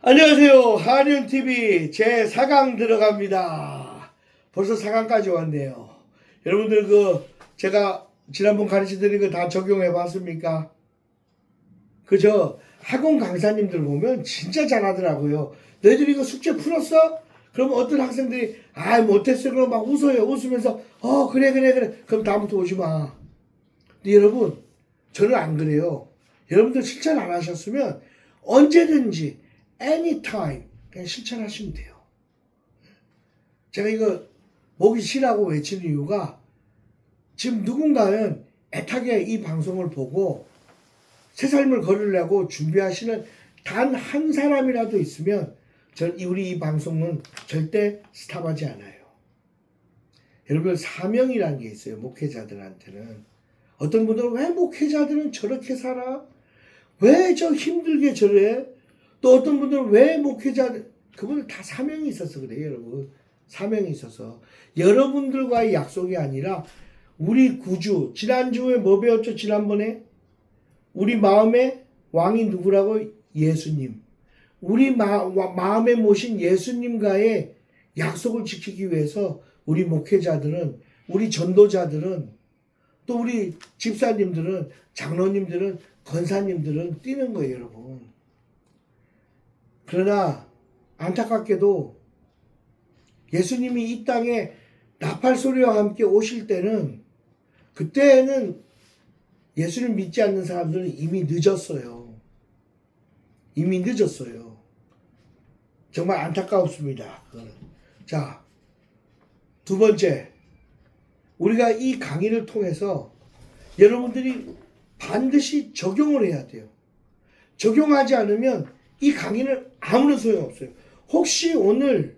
안녕하세요. 한윤TV 제 4강 들어갑니다. 벌써 4강까지 왔네요. 여러분들 제가 지난번 가르쳐 드린 거 다 적용해 봤습니까? 그저 학원 강사님들 보면 진짜 잘하더라고요. 너희들 이거 숙제 풀었어? 그럼 어떤 학생들이 못했어. 그럼 막 웃어요. 웃으면서 그래. 그럼 다음부터 오지 마. 근데 여러분 저는 안 그래요. 여러분들 실천 안 하셨으면 언제든지 anytime 그냥 실천하시면 돼요. 제가 이거 목이 쉬라고 외치는 이유가 지금 누군가는 애타게 이 방송을 보고 새 삶을 걸으려고 준비하시는 단 한 사람이라도 있으면 우리 이 방송은 절대 스탑하지 않아요. 여러분 사명이라는 게 있어요. 목회자들한테는. 어떤 분들은 왜 목회자들은 저렇게 살아? 왜 저 힘들게 저래? 또 어떤 분들은 왜 그분들 다 사명이 있어서 그래요, 여러분. 사명이 있어서. 여러분들과의 약속이 아니라 우리 구주, 지난주에 뭐 배웠죠? 지난번에? 우리 마음의 왕이 누구라고? 예수님. 우리 마음에 모신 예수님과의 약속을 지키기 위해서 우리 목회자들은, 우리 전도자들은, 또 우리 집사님들은, 장로님들은, 권사님들은 뛰는 거예요, 여러분. 그러나 안타깝게도 예수님이 이 땅에 나팔소리와 함께 오실 때는 그때는 예수를 믿지 않는 사람들은 이미 늦었어요. 이미 늦었어요. 정말 안타깝습니다. 자, 두 번째, 우리가 이 강의를 통해서 여러분들이 반드시 적용을 해야 돼요. 적용하지 않으면 이 강의는 아무런 소용없어요. 혹시 오늘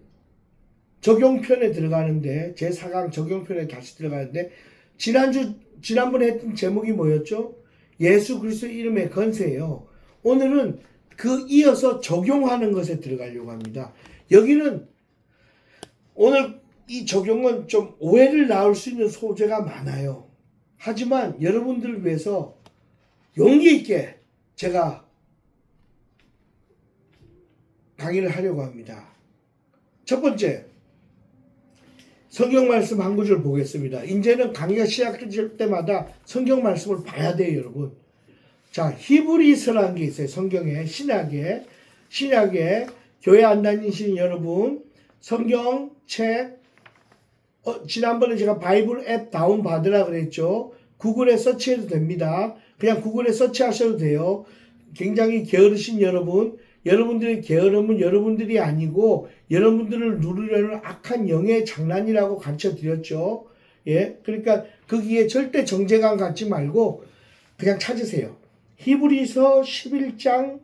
적용편에 들어가는데, 제 4강 적용편에 다시 들어가는데, 지난번에 했던 제목이 뭐였죠? 예수 그리스도 이름의 건세예요. 오늘은 이어서 적용하는 것에 들어가려고 합니다. 여기는 오늘 이 적용은 좀 오해를 낳을 수 있는 소재가 많아요. 하지만 여러분들을 위해서 용기 있게 제가 강의를 하려고 합니다. 첫 번째, 성경 말씀 한 구절 보겠습니다. 이제는 강의가 시작될 때마다 성경 말씀을 봐야 돼요, 여러분. 자, 히브리서라는 게 있어요. 성경에, 신약에 교회 안 다니시는 여러분, 성경책, 지난번에 제가 바이블 앱 다운 받으라 그랬죠. 구글에 서치해도 됩니다. 그냥 구글에 서치하셔도 돼요. 굉장히 게으르신 여러분들의 게으름은 여러분들이 아니고 여러분들을 누르려는 악한 영의 장난이라고 가르쳐 드렸죠. 예. 그러니까 거기에 절대 정죄감 갖지 말고 그냥 찾으세요. 히브리서 11장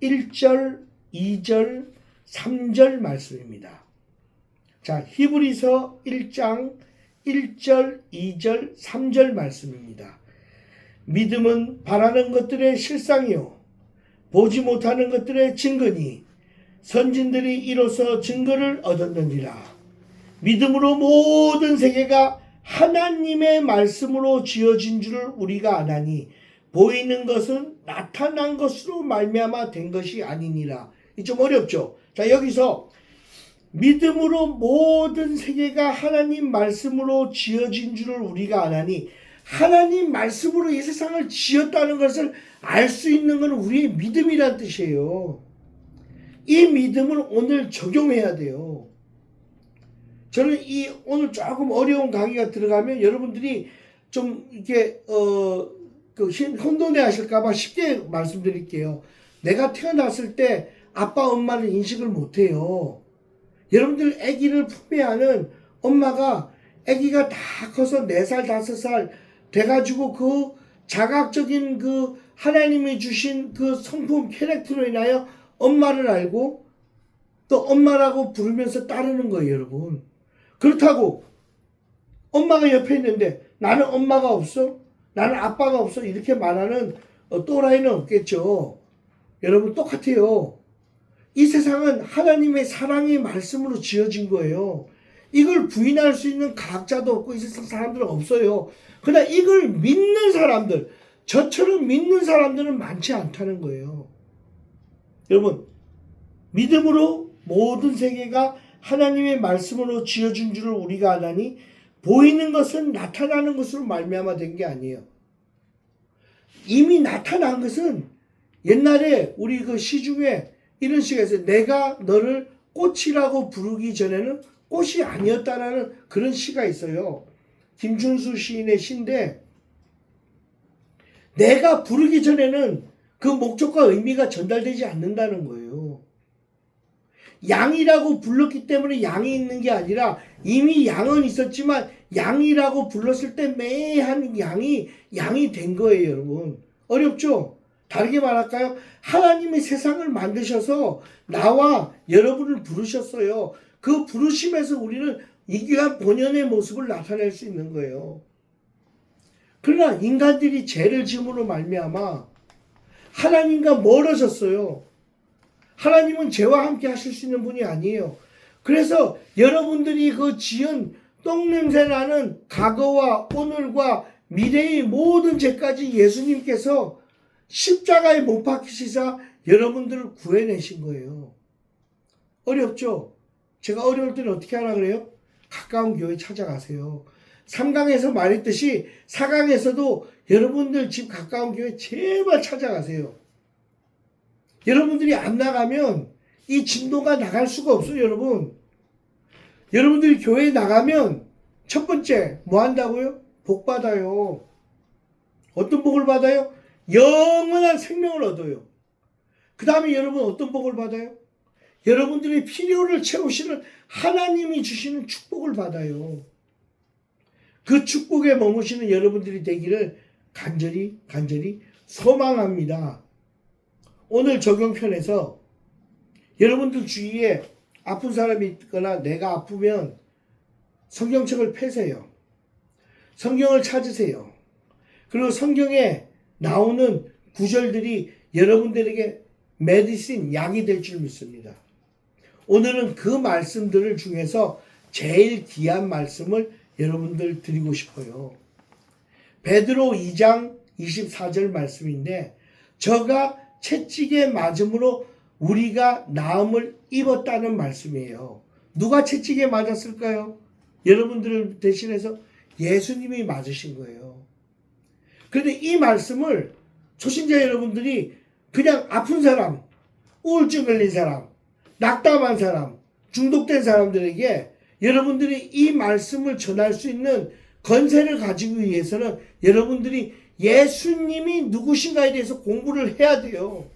1절, 2절, 3절 말씀입니다. 자, 히브리서 1장 1절, 2절, 3절 말씀입니다. 믿음은 바라는 것들의 실상이요 보지 못하는 것들의 증거니 선진들이 이로써 증거를 얻었느니라. 믿음으로 모든 세계가 하나님의 말씀으로 지어진 줄을 우리가 아나니 보이는 것은 나타난 것으로 말미암아 된 것이 아니니라. 이 좀 어렵죠? 자, 여기서 믿음으로 모든 세계가 하나님 말씀으로 지어진 줄을 우리가 아나니 하나님 말씀으로 이 세상을 지었다는 것을 알 수 있는 건 우리의 믿음이란 뜻이에요. 이 믿음을 오늘 적용해야 돼요. 저는 오늘 조금 어려운 강의가 들어가면 여러분들이 좀 이렇게 혼돈해 하실까봐 쉽게 말씀드릴게요. 내가 태어났을 때 아빠 엄마를 인식을 못해요. 여러분들 아기를 품에하는 엄마가 아기가 다 커서 4살 5살 돼가지고 자각적인 하나님이 주신 성품 캐릭터로 인하여 엄마를 알고 또 엄마라고 부르면서 따르는 거예요, 여러분. 그렇다고 엄마가 옆에 있는데 나는 엄마가 없어? 나는 아빠가 없어? 이렇게 말하는 또라이는 없겠죠. 여러분 똑같아요. 이 세상은 하나님의 사랑의 말씀으로 지어진 거예요. 이걸 부인할 수 있는 과학자도 없고 이 세상 사람들은 없어요. 그러나 이걸 믿는 사람들, 저처럼 믿는 사람들은 많지 않다는 거예요. 여러분, 믿음으로 모든 세계가 하나님의 말씀으로 지어준 줄을 우리가 아나니 보이는 것은 나타나는 것으로 말미암아 된 게 아니에요. 이미 나타난 것은 옛날에 우리 그 시중에 이런 식으로 해서 내가 너를 꽃이라고 부르기 전에는 꽃이 아니었다라는 그런 시가 있어요. 김춘수 시인의 시인데 내가 부르기 전에는 그 목적과 의미가 전달되지 않는다는 거예요. 양이라고 불렀기 때문에 양이 있는 게 아니라 이미 양은 있었지만 양이라고 불렀을 때 매한 양이 된 거예요, 여러분. 어렵죠? 다르게 말할까요? 하나님이 세상을 만드셔서 나와 여러분을 부르셨어요. 그 부르심에서 우리는 이 귀한 본연의 모습을 나타낼 수 있는 거예요. 그러나 인간들이 죄를 지음으로 말미암아 하나님과 멀어졌어요. 하나님은 죄와 함께 하실 수 있는 분이 아니에요. 그래서 여러분들이 그 지은 똥냄새 나는 과거와 오늘과 미래의 모든 죄까지 예수님께서 십자가에 못 박히시사 여러분들을 구해내신 거예요. 어렵죠? 제가 어려울 때는 어떻게 하라 그래요? 가까운 교회 찾아가세요. 3강에서 말했듯이 4강에서도 여러분들 집 가까운 교회 제발 찾아가세요. 여러분들이 안 나가면 이 진도가 나갈 수가 없어요, 여러분. 여러분들이 교회에 나가면 첫 번째 뭐 한다고요? 복 받아요. 어떤 복을 받아요? 영원한 생명을 얻어요. 그 다음에 여러분 어떤 복을 받아요? 여러분들의 필요를 채우시는 하나님이 주시는 축복을 받아요. 그 축복에 머무시는 여러분들이 되기를 간절히 소망합니다. 오늘 적용편에서 여러분들 주위에 아픈 사람이 있거나 내가 아프면 성경책을 펴세요. 성경을 찾으세요. 그리고 성경에 나오는 구절들이 여러분들에게 메디신, 약이 될 줄 믿습니다. 오늘은 그 말씀들을 중에서 제일 귀한 말씀을 여러분들 드리고 싶어요. 베드로 2장 24절 말씀인데 저가 채찍에 맞음으로 우리가 나음을 입었다는 말씀이에요. 누가 채찍에 맞았을까요? 여러분들을 대신해서 예수님이 맞으신 거예요. 그런데 이 말씀을 초신자 여러분들이 그냥 아픈 사람, 우울증 걸린 사람, 낙담한 사람, 중독된 사람들에게 여러분들이 이 말씀을 전할 수 있는 건세를 가지기 위해서는 여러분들이 예수님이 누구신가에 대해서 공부를 해야 돼요.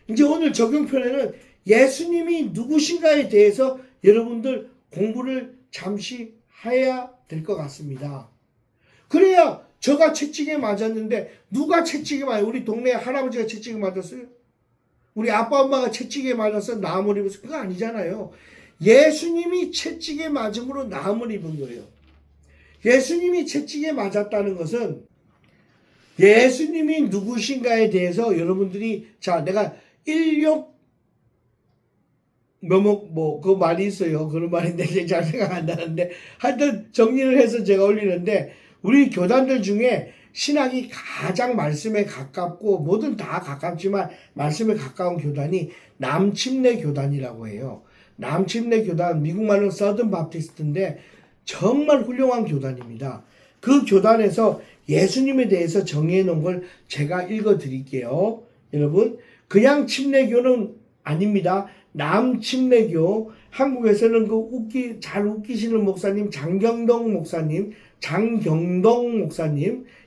이제 오늘 적용편에는 예수님이 누구신가에 대해서 여러분들 공부를 잠시 해야 될 것 같습니다. 그래야 저가 채찍에 맞았는데 누가 채찍에 맞아요? 우리 동네 할아버지가 채찍에 맞았어요? 우리 아빠 엄마가 채찍에 맞아서 나음을 입었어요? 그거 아니잖아요. 예수님이 채찍에 맞음으로 나음을 입은 거예요. 예수님이 채찍에 맞았다는 것은 예수님이 누구신가에 대해서 여러분들이 자 내가 그 말이 있어요. 그런 말인데 잘 생각 안 나는데 하여튼 정리를 해서 제가 올리는데 우리 교단들 중에 신앙이 가장 말씀에 가깝고 뭐든 다 가깝지만 말씀에 가까운 교단이 남침내 교단이라고 해요. 남침내 교단, 미국말로 서든 바프티스트인데 정말 훌륭한 교단입니다. 그 교단에서 예수님에 대해서 정의해 놓은 걸 제가 읽어 드릴게요. 여러분, 그냥 침례교는 아닙니다. 남침례교, 한국에서는 잘 웃기시는 목사님, 장경동 목사님,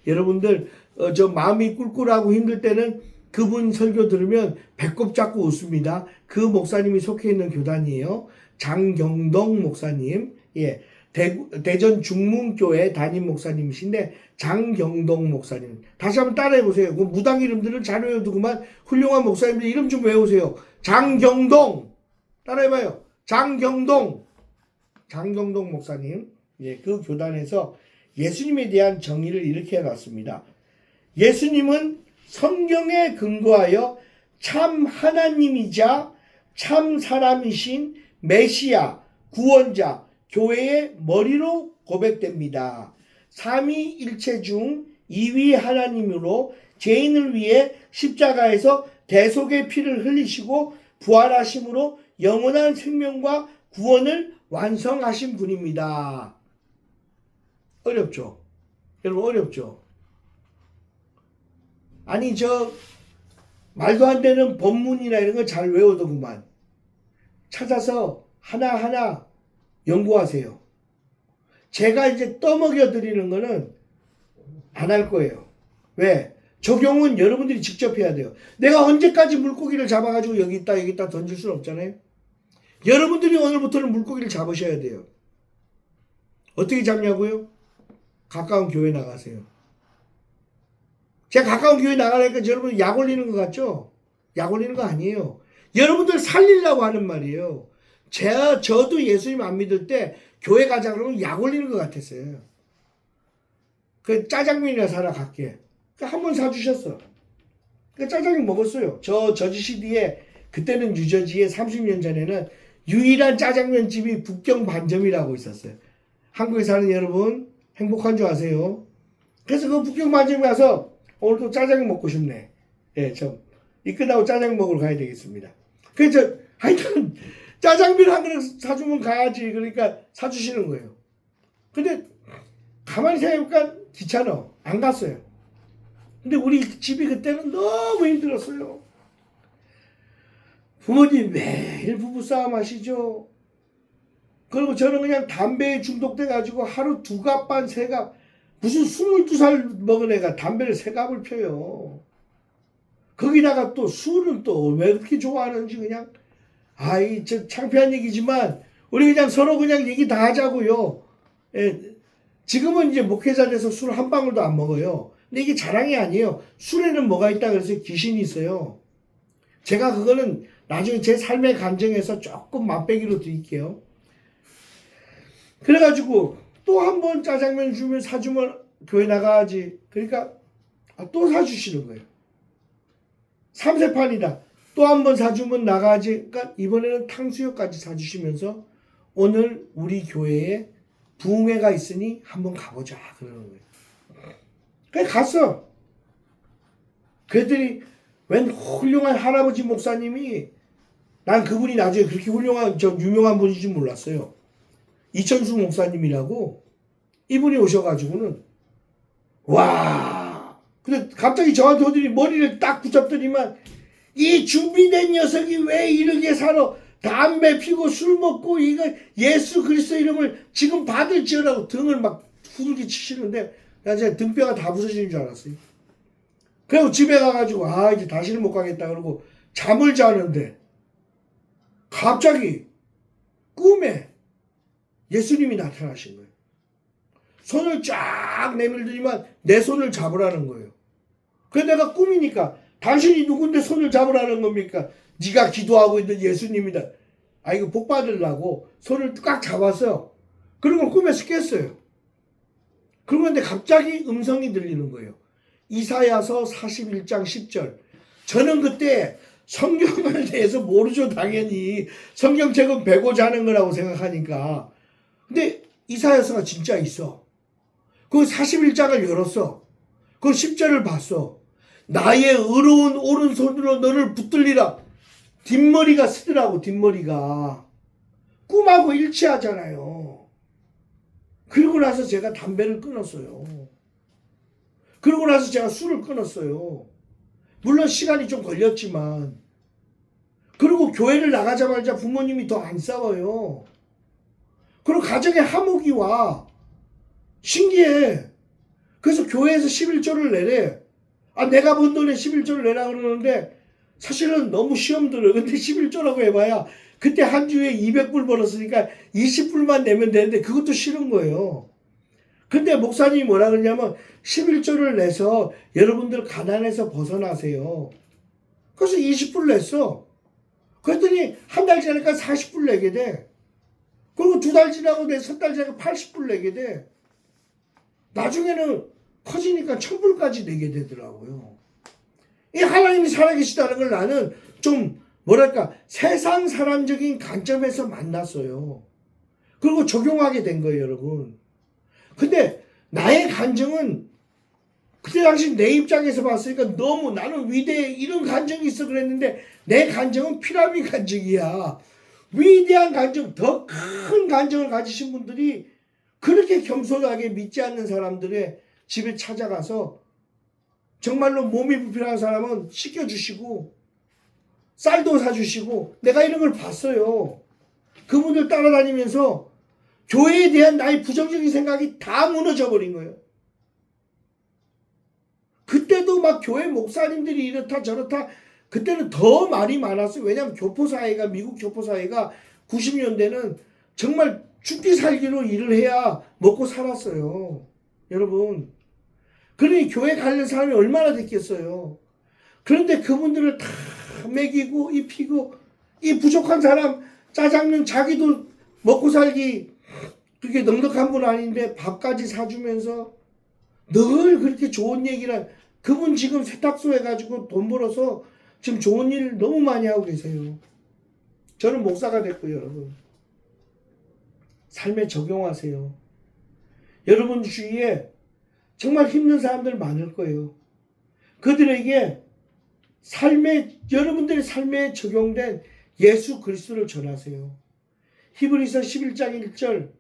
여러분들, 저 마음이 꿀꿀하고 힘들 때는 그분 설교 들으면 배꼽 잡고 웃습니다. 그 목사님이 속해 있는 교단이에요. 장경동 목사님, 예. 대전 중문교회 담임 목사님이신데 장경동 목사님. 다시 한번 따라해 보세요. 그 무당 이름들은 잘 외워두고만 훌륭한 목사님들 이름 좀 외우세요. 장경동. 따라해봐요. 장경동 목사님. 예, 그 교단에서 예수님에 대한 정의를 이렇게 해놨습니다. 예수님은 성경에 근거하여 참 하나님이자 참 사람이신 메시아, 구원자, 교회의 머리로 고백됩니다. 삼위일체 중 2위 하나님으로 죄인을 위해 십자가에서 대속의 피를 흘리시고 부활하심으로 영원한 생명과 구원을 완성하신 분입니다. 어렵죠? 여러분 어렵죠? 아니 말도 안 되는 법문이나 이런 거 잘 외워두구만. 찾아서 하나하나 연구하세요. 제가 이제 떠먹여 드리는 거는 안 할 거예요. 왜? 적용은 여러분들이 직접 해야 돼요. 내가 언제까지 물고기를 잡아가지고 여기 있다 던질 수는 없잖아요. 여러분들이 오늘부터는 물고기를 잡으셔야 돼요. 어떻게 잡냐고요? 가까운 교회 나가세요. 제가 가까운 교회 나가니까 여러분 약 올리는 것 같죠? 약 올리는 거 아니에요. 여러분들 살리려고 하는 말이에요. 저도 예수님 안 믿을 때 교회 가자 그러면 약 올리는 것 같았어요. 그 짜장면이나 사러 갈게. 한 번 사주셨어. 그 짜장면 먹었어요. 저지 시티에 그때는 뉴저지에 30년 전에는 유일한 짜장면 집이 북경 반점이라고 있었어요. 한국에 사는 여러분 행복한 줄 아세요? 그래서 그 북경 반점에 가서 오늘도 짜장면 먹고 싶네. 예, 이 끝나고 짜장면 먹으러 가야 되겠습니다. 그래서 하여튼 짜장면 한 그릇 사주면 가야지. 그러니까 사주시는 거예요. 근데 가만히 생각해보니까 귀찮아. 안 갔어요. 근데 우리 집이 그때는 너무 힘들었어요. 부모님 매일 부부싸움 하시죠. 그리고 저는 그냥 담배에 중독돼가지고 하루 2갑 반 3갑 무슨 22살 먹은 애가 담배를 3갑을 펴요. 거기다가 또 술은 또 왜 그렇게 좋아하는지 그냥 창피한 얘기지만 우리 그냥 서로 그냥 얘기 다 하자고요. 예, 지금은 이제 목회자 돼서 술 한 방울도 안 먹어요. 근데 이게 자랑이 아니에요. 술에는 뭐가 있다 그래서 귀신이 있어요. 제가 그거는 나중에 제 삶의 간증에서 조금 맛배기로 드릴게요. 그래가지고 또 한 번 짜장면 사주면 교회 나가야지. 그러니까 또 사주시는 거예요. 3세판이다. 또 한 번 사주면 나가야지. 그러니까 이번에는 탕수육까지 사주시면서 오늘 우리 교회에 부흥회가 있으니 한번 가보자 그러는 거예요. 그래 갔어. 그랬더니 웬 훌륭한 할아버지 목사님이 난 그분이 나중에 그렇게 훌륭한 유명한 분인지 몰랐어요. 이천수 목사님이라고 이분이 오셔가지고는 와. 근데 갑자기 저한테 오더니 머리를 딱 붙잡더니만 이 준비된 녀석이 왜 이렇게 살아? 담배 피고 술 먹고 이거 예수 그리스도 이름을 지금 받을지어라고 등을 막 후들기 치시는데 나 진짜 등뼈가 다 부서지는 줄 알았어요. 그리고 집에 가가지고 이제 다시는 못 가겠다 그러고 잠을 자는데 갑자기 꿈에 예수님이 나타나신 거예요. 손을 쫙 내밀더니만 내 손을 잡으라는 거예요. 그래서 내가 꿈이니까 당신이 누군데 손을 잡으라는 겁니까? 네가 기도하고 있는 예수님이다. 이거 복 받으려고 손을 꽉 잡았어요. 그리고 꿈에서 깼어요. 그런데 갑자기 음성이 들리는 거예요. 이사야서 41장 10절. 저는 그때 성경에 대해서 모르죠. 당연히 성경책은 배고자 하는 거라고 생각하니까. 근데 이사야서가 진짜 있어. 그 41장을 열었어. 그 10절을 봤어. 나의 의로운 오른손으로 너를 붙들리라. 뒷머리가 쓰더라고. 뒷머리가. 꿈하고 일치하잖아요. 그러고 나서 제가 담배를 끊었어요. 그러고 나서 제가 술을 끊었어요. 물론 시간이 좀 걸렸지만. 그리고 교회를 나가자마자 부모님이 더 안 싸워요. 그리고 가정에 화목이 와. 신기해. 그래서 교회에서 11조를 내래. 내가 번 돈에 11조를 내라 그러는데 사실은 너무 시험 들어요. 근데 11조라고 해봐야 그때 한 주에 200불 벌었으니까 20불만 내면 되는데 그것도 싫은 거예요. 근데 목사님이 뭐라 그러냐면 11조를 내서 여러분들 가난에서 벗어나세요. 그래서 20불 냈어. 그랬더니 한 달 지나니까 40불 내게 돼. 그리고 2달 지나고 3달 지나고 80불 내게 돼. 나중에는 커지니까 1000불까지 내게 되더라고요. 이 하나님이 살아계시다는 걸 나는 좀 세상 사람적인 관점에서 만났어요. 그리고 적용하게 된 거예요, 여러분. 근데 나의 간증은 그때 당시 내 입장에서 봤으니까 너무 나는 위대해 이런 감정이 있어 그랬는데 내 감정은 피라미드 감정이야. 위대한 감정, 더 큰 감정을 가지신 분들이 그렇게 겸손하게 믿지 않는 사람들의 집에 찾아가서 정말로 몸이 불편한 사람은 씻겨주시고 쌀도 사주시고 내가 이런 걸 봤어요. 그분들 따라다니면서 교회에 대한 나의 부정적인 생각이 다 무너져 버린 거예요. 그때도 막 교회 목사님들이 이렇다 저렇다 그때는 더 말이 많았어요. 왜냐하면 교포사회가 미국 교포사회가 90년대는 정말 죽기 살기로 일을 해야 먹고 살았어요. 여러분. 그러니 교회 가는 사람이 얼마나 됐겠어요. 그런데 그분들을 다 먹이고 입히고 이 부족한 사람 짜장면 자기도 먹고 살기 그렇게 넉넉한 분 아닌데 밥까지 사주면서 늘 그렇게 좋은 얘기를 그분 지금 세탁소 해가지고 돈 벌어서 지금 좋은 일 너무 많이 하고 계세요. 저는 목사가 됐고요. 여러분. 삶에 적용하세요. 여러분 주위에 정말 힘든 사람들 많을 거예요. 그들에게 여러분들의 삶에 적용된 예수 그리스도를 전하세요. 히브리서 11장 1절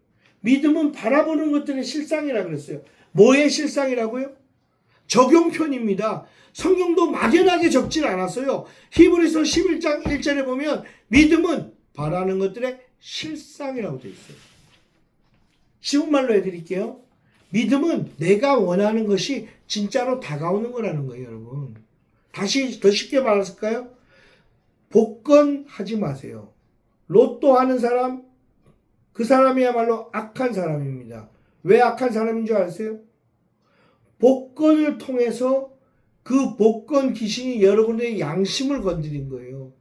믿음은 바라보는 것들의 실상이라 그랬어요. 뭐의 실상이라고요? 적용편입니다. 성경도 막연하게 적질 않았어요. 히브리서 11장 1절에 보면 믿음은 바라는 것들의 실상이라고 되어 있어요. 쉬운 말로 해드릴게요. 믿음은 내가 원하는 것이 진짜로 다가오는 거라는 거예요, 여러분. 다시 더 쉽게 말할까요? 복권하지 마세요. 로또 하는 사람, 그 사람이야말로 악한 사람입니다. 왜 악한 사람인 줄 아세요? 복권을 통해서 그 복권 귀신이 여러분의 양심을 건드린 거예요.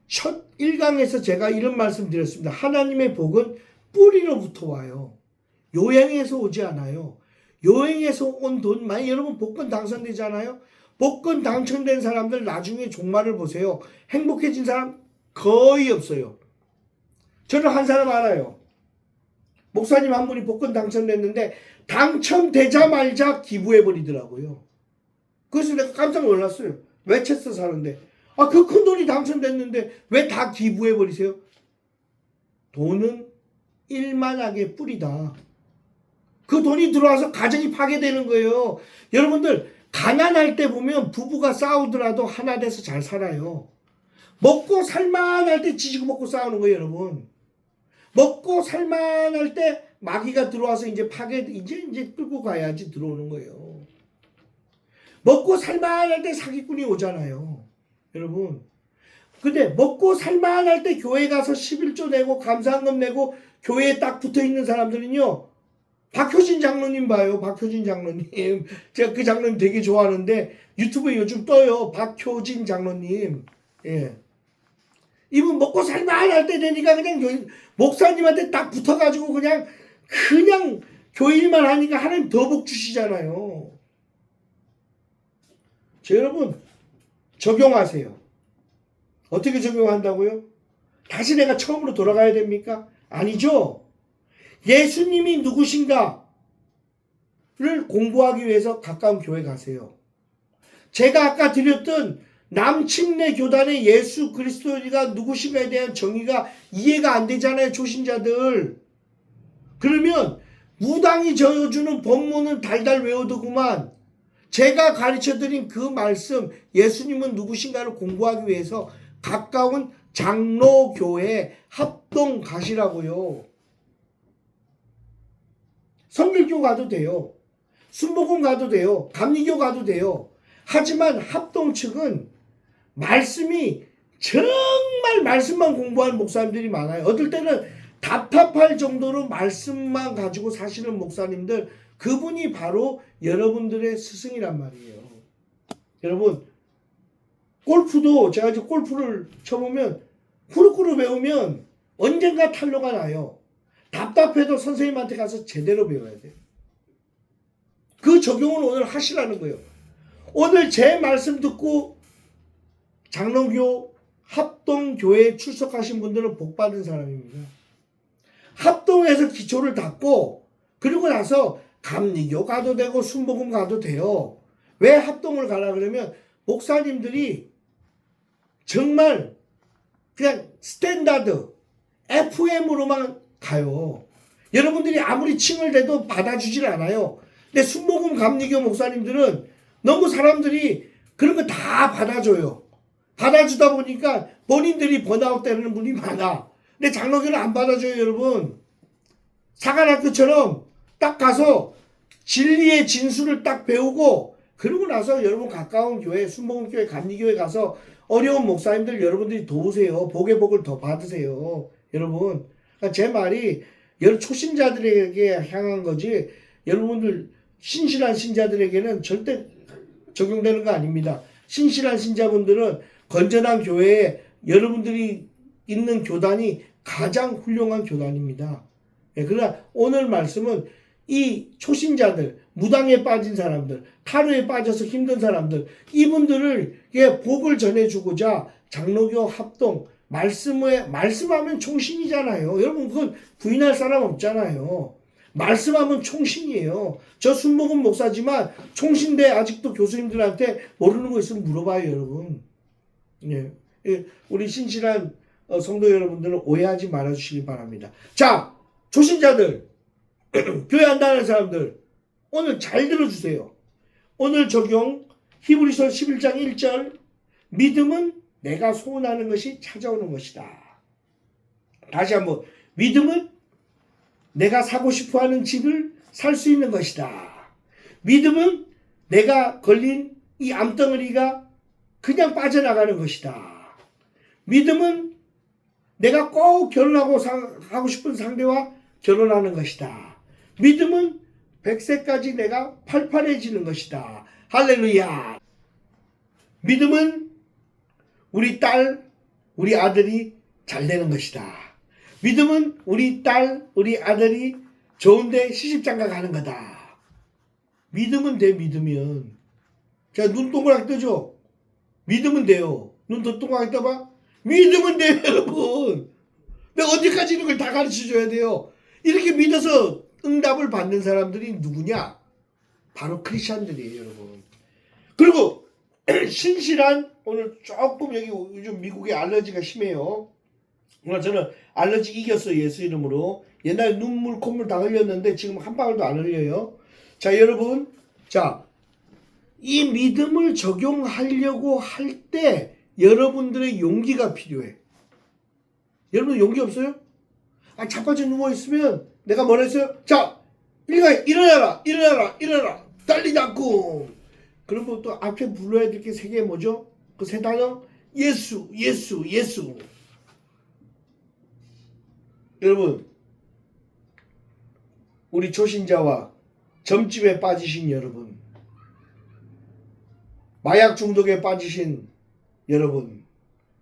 첫 1강에서 제가 이런 말씀 드렸습니다. 하나님의 복은 뿌리로부터 와요. 요행에서 오지 않아요. 요행에서 온 돈, 만약 여러분 복권 당선되잖아요. 복권 당첨된 사람들 나중에 종말을 보세요. 행복해진 사람 거의 없어요. 저는 한 사람 알아요. 목사님 한 분이 복권 당첨됐는데 당첨되자마자 기부해버리더라고요. 그래서 내가 깜짝 놀랐어요. 웨체스터 사는데 그 큰 돈이 당첨됐는데 왜 다 기부해버리세요? 돈은 일만하게 뿌리다. 그 돈이 들어와서 가정이 파괴되는 거예요. 여러분들 가난할 때 보면 부부가 싸우더라도 하나 돼서 잘 살아요. 먹고 살만할 때 지지고 먹고 싸우는 거예요, 여러분. 먹고 살만할 때 마귀가 들어와서 이제 이제 끌고 가야지 들어오는 거예요. 먹고 살만할 때 사기꾼이 오잖아요. 여러분. 근데 먹고 살만할 때 교회 가서 11조 내고 감사한금 내고 교회에 딱 붙어 있는 사람들은요. 박효진 장로님 봐요. 박효진 장로님. 제가 그 장로님 되게 좋아하는데 유튜브에 요즘 떠요. 박효진 장로님. 예. 이분 먹고 살만할 때 되니까 그냥 목사님한테 딱 붙어가지고 그냥 교회 일만 하니까 하나님 더 복 주시잖아요. 여러분 적용하세요. 어떻게 적용한다고요? 다시 내가 처음으로 돌아가야 됩니까? 아니죠. 예수님이 누구신가를 공부하기 위해서 가까운 교회 가세요. 제가 아까 드렸던 남침내 교단의 예수 그리스도가 누구신가에 대한 정의가 이해가 안 되잖아요. 초신자들. 그러면 무당이 저어주는 법문은 달달 외워두구만 제가 가르쳐드린 그 말씀 예수님은 누구신가를 공부하기 위해서 가까운 장로교회 합동 가시라고요. 성결교 가도 돼요. 순복음 가도 돼요. 감리교 가도 돼요. 하지만 합동 측은 말씀이 정말 말씀만 공부하는 목사님들이 많아요. 어떨 때는 답답할 정도로 말씀만 가지고 사시는 목사님들 그분이 바로 여러분들의 스승이란 말이에요. 여러분 골프도 제가 이제 골프를 쳐보면 후루꾸루 배우면 언젠가 탄로가 나요. 답답해도 선생님한테 가서 제대로 배워야 돼요. 그 적용을 오늘 하시라는 거예요. 오늘 제 말씀 듣고 장로교 합동교회에 출석하신 분들은 복받은 사람입니다. 합동에서 기초를 닦고 그리고 나서 감리교 가도 되고 순복음 가도 돼요. 왜 합동을 가라 그러면 목사님들이 정말 그냥 스탠다드 FM으로만 가요. 여러분들이 아무리 칭을 대도 받아주질 않아요. 근데 순복음 감리교 목사님들은 너무 사람들이 그런 거 다 받아줘요. 받아주다 보니까 본인들이 번아웃 되는 분이 많아. 근데 장로교는 안 받아줘요, 여러분. 사관학교처럼 딱 가서 진리의 진수를 딱 배우고 그러고 나서 여러분 가까운 교회, 순복음교회, 감리교회 가서 어려운 목사님들 여러분들이 도우세요. 복의 복을 더 받으세요. 여러분. 그러니까 제 말이 여러 초신자들에게 향한 거지 여러분들 신실한 신자들에게는 절대 적용되는 거 아닙니다. 신실한 신자분들은 건전한 교회에 여러분들이 있는 교단이 가장 훌륭한 교단입니다. 그러나 오늘 말씀은 이 초신자들, 무당에 빠진 사람들, 타로에 빠져서 힘든 사람들, 이분들을 복을 전해주고자 장로교 합동, 말씀하면 총신이잖아요. 여러분, 그건 부인할 사람 없잖아요. 말씀하면 총신이에요. 저 순복음 목사지만 총신대 아직도 교수님들한테 모르는 거 있으면 물어봐요, 여러분. 예. 우리 신실한 성도 여러분들은 오해하지 말아주시기 바랍니다. 자, 초신자들, 교회 한다는 사람들, 오늘 잘 들어주세요. 오늘 적용 히브리서 11장 1절 믿음은 내가 소원하는 것이 찾아오는 것이다. 다시 한번 믿음은 내가 사고 싶어하는 집을 살 수 있는 것이다. 믿음은 내가 걸린 이 암덩어리가 그냥 빠져나가는 것이다. 믿음은 내가 꼭 결혼하고 하고 싶은 상대와 결혼하는 것이다. 믿음은 100세까지 내가 팔팔해지는 것이다. 할렐루야. 믿음은 우리 딸, 우리 아들이 잘 되는 것이다. 믿음은 우리 딸, 우리 아들이 좋은데 시집장가 가는 거다. 믿으면 돼, 믿으면. 자, 눈 동그랗게 뜨죠? 믿으면 돼요. 눈 더 동그랗게 떠봐. 믿으면 돼요, 여러분. 내가 언제까지 이런 걸 다 가르쳐 줘야 돼요? 이렇게 믿어서 응답을 받는 사람들이 누구냐? 바로 크리스찬들이에요, 여러분. 그리고 신실한, 오늘 조금 여기 요즘 미국에 알러지가 심해요. 오늘 저는 알러지 이겼어요, 예수 이름으로. 옛날에 눈물, 콧물 다 흘렸는데 지금 한 방울도 안 흘려요. 자, 여러분. 자, 이 믿음을 적용하려고 할 때 여러분들의 용기가 필요해. 여러분 용기 없어요? 자빠져 누워있으면 내가 뭐라 했어요? 자, 일어나라, 일어나라, 일어나라. 달리자꾸. 그러면 또 앞에 불러야 될 게 세 개 뭐죠? 그 세 단어? 예수, 예수, 예수. 여러분, 우리 초신자와 점집에 빠지신 여러분, 마약 중독에 빠지신 여러분,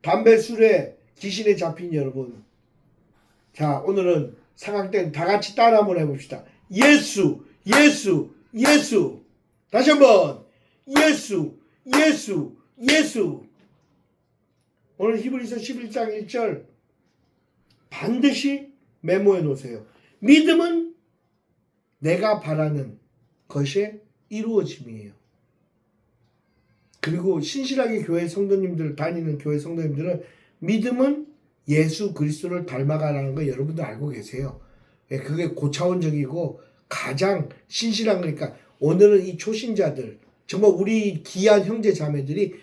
담배 술에 귀신에 잡힌 여러분, 자, 오늘은 상황 다 같이 따라 한번 해봅시다. 예수, 예수, 예수. 다시 한번 예수, 예수, 예수. 오늘 히브리서 11장 1절 반드시 메모해 놓으세요. 믿음은 내가 바라는 것이 이루어짐이에요. 그리고 신실하게 교회 성도님들 다니는 교회 성도님들은 믿음은 예수 그리스도를 닮아가라는 거 여러분도 알고 계세요. 그게 고차원적이고 가장 신실한 거니까 오늘은 이 초신자들 정말 우리 귀한 형제 자매들이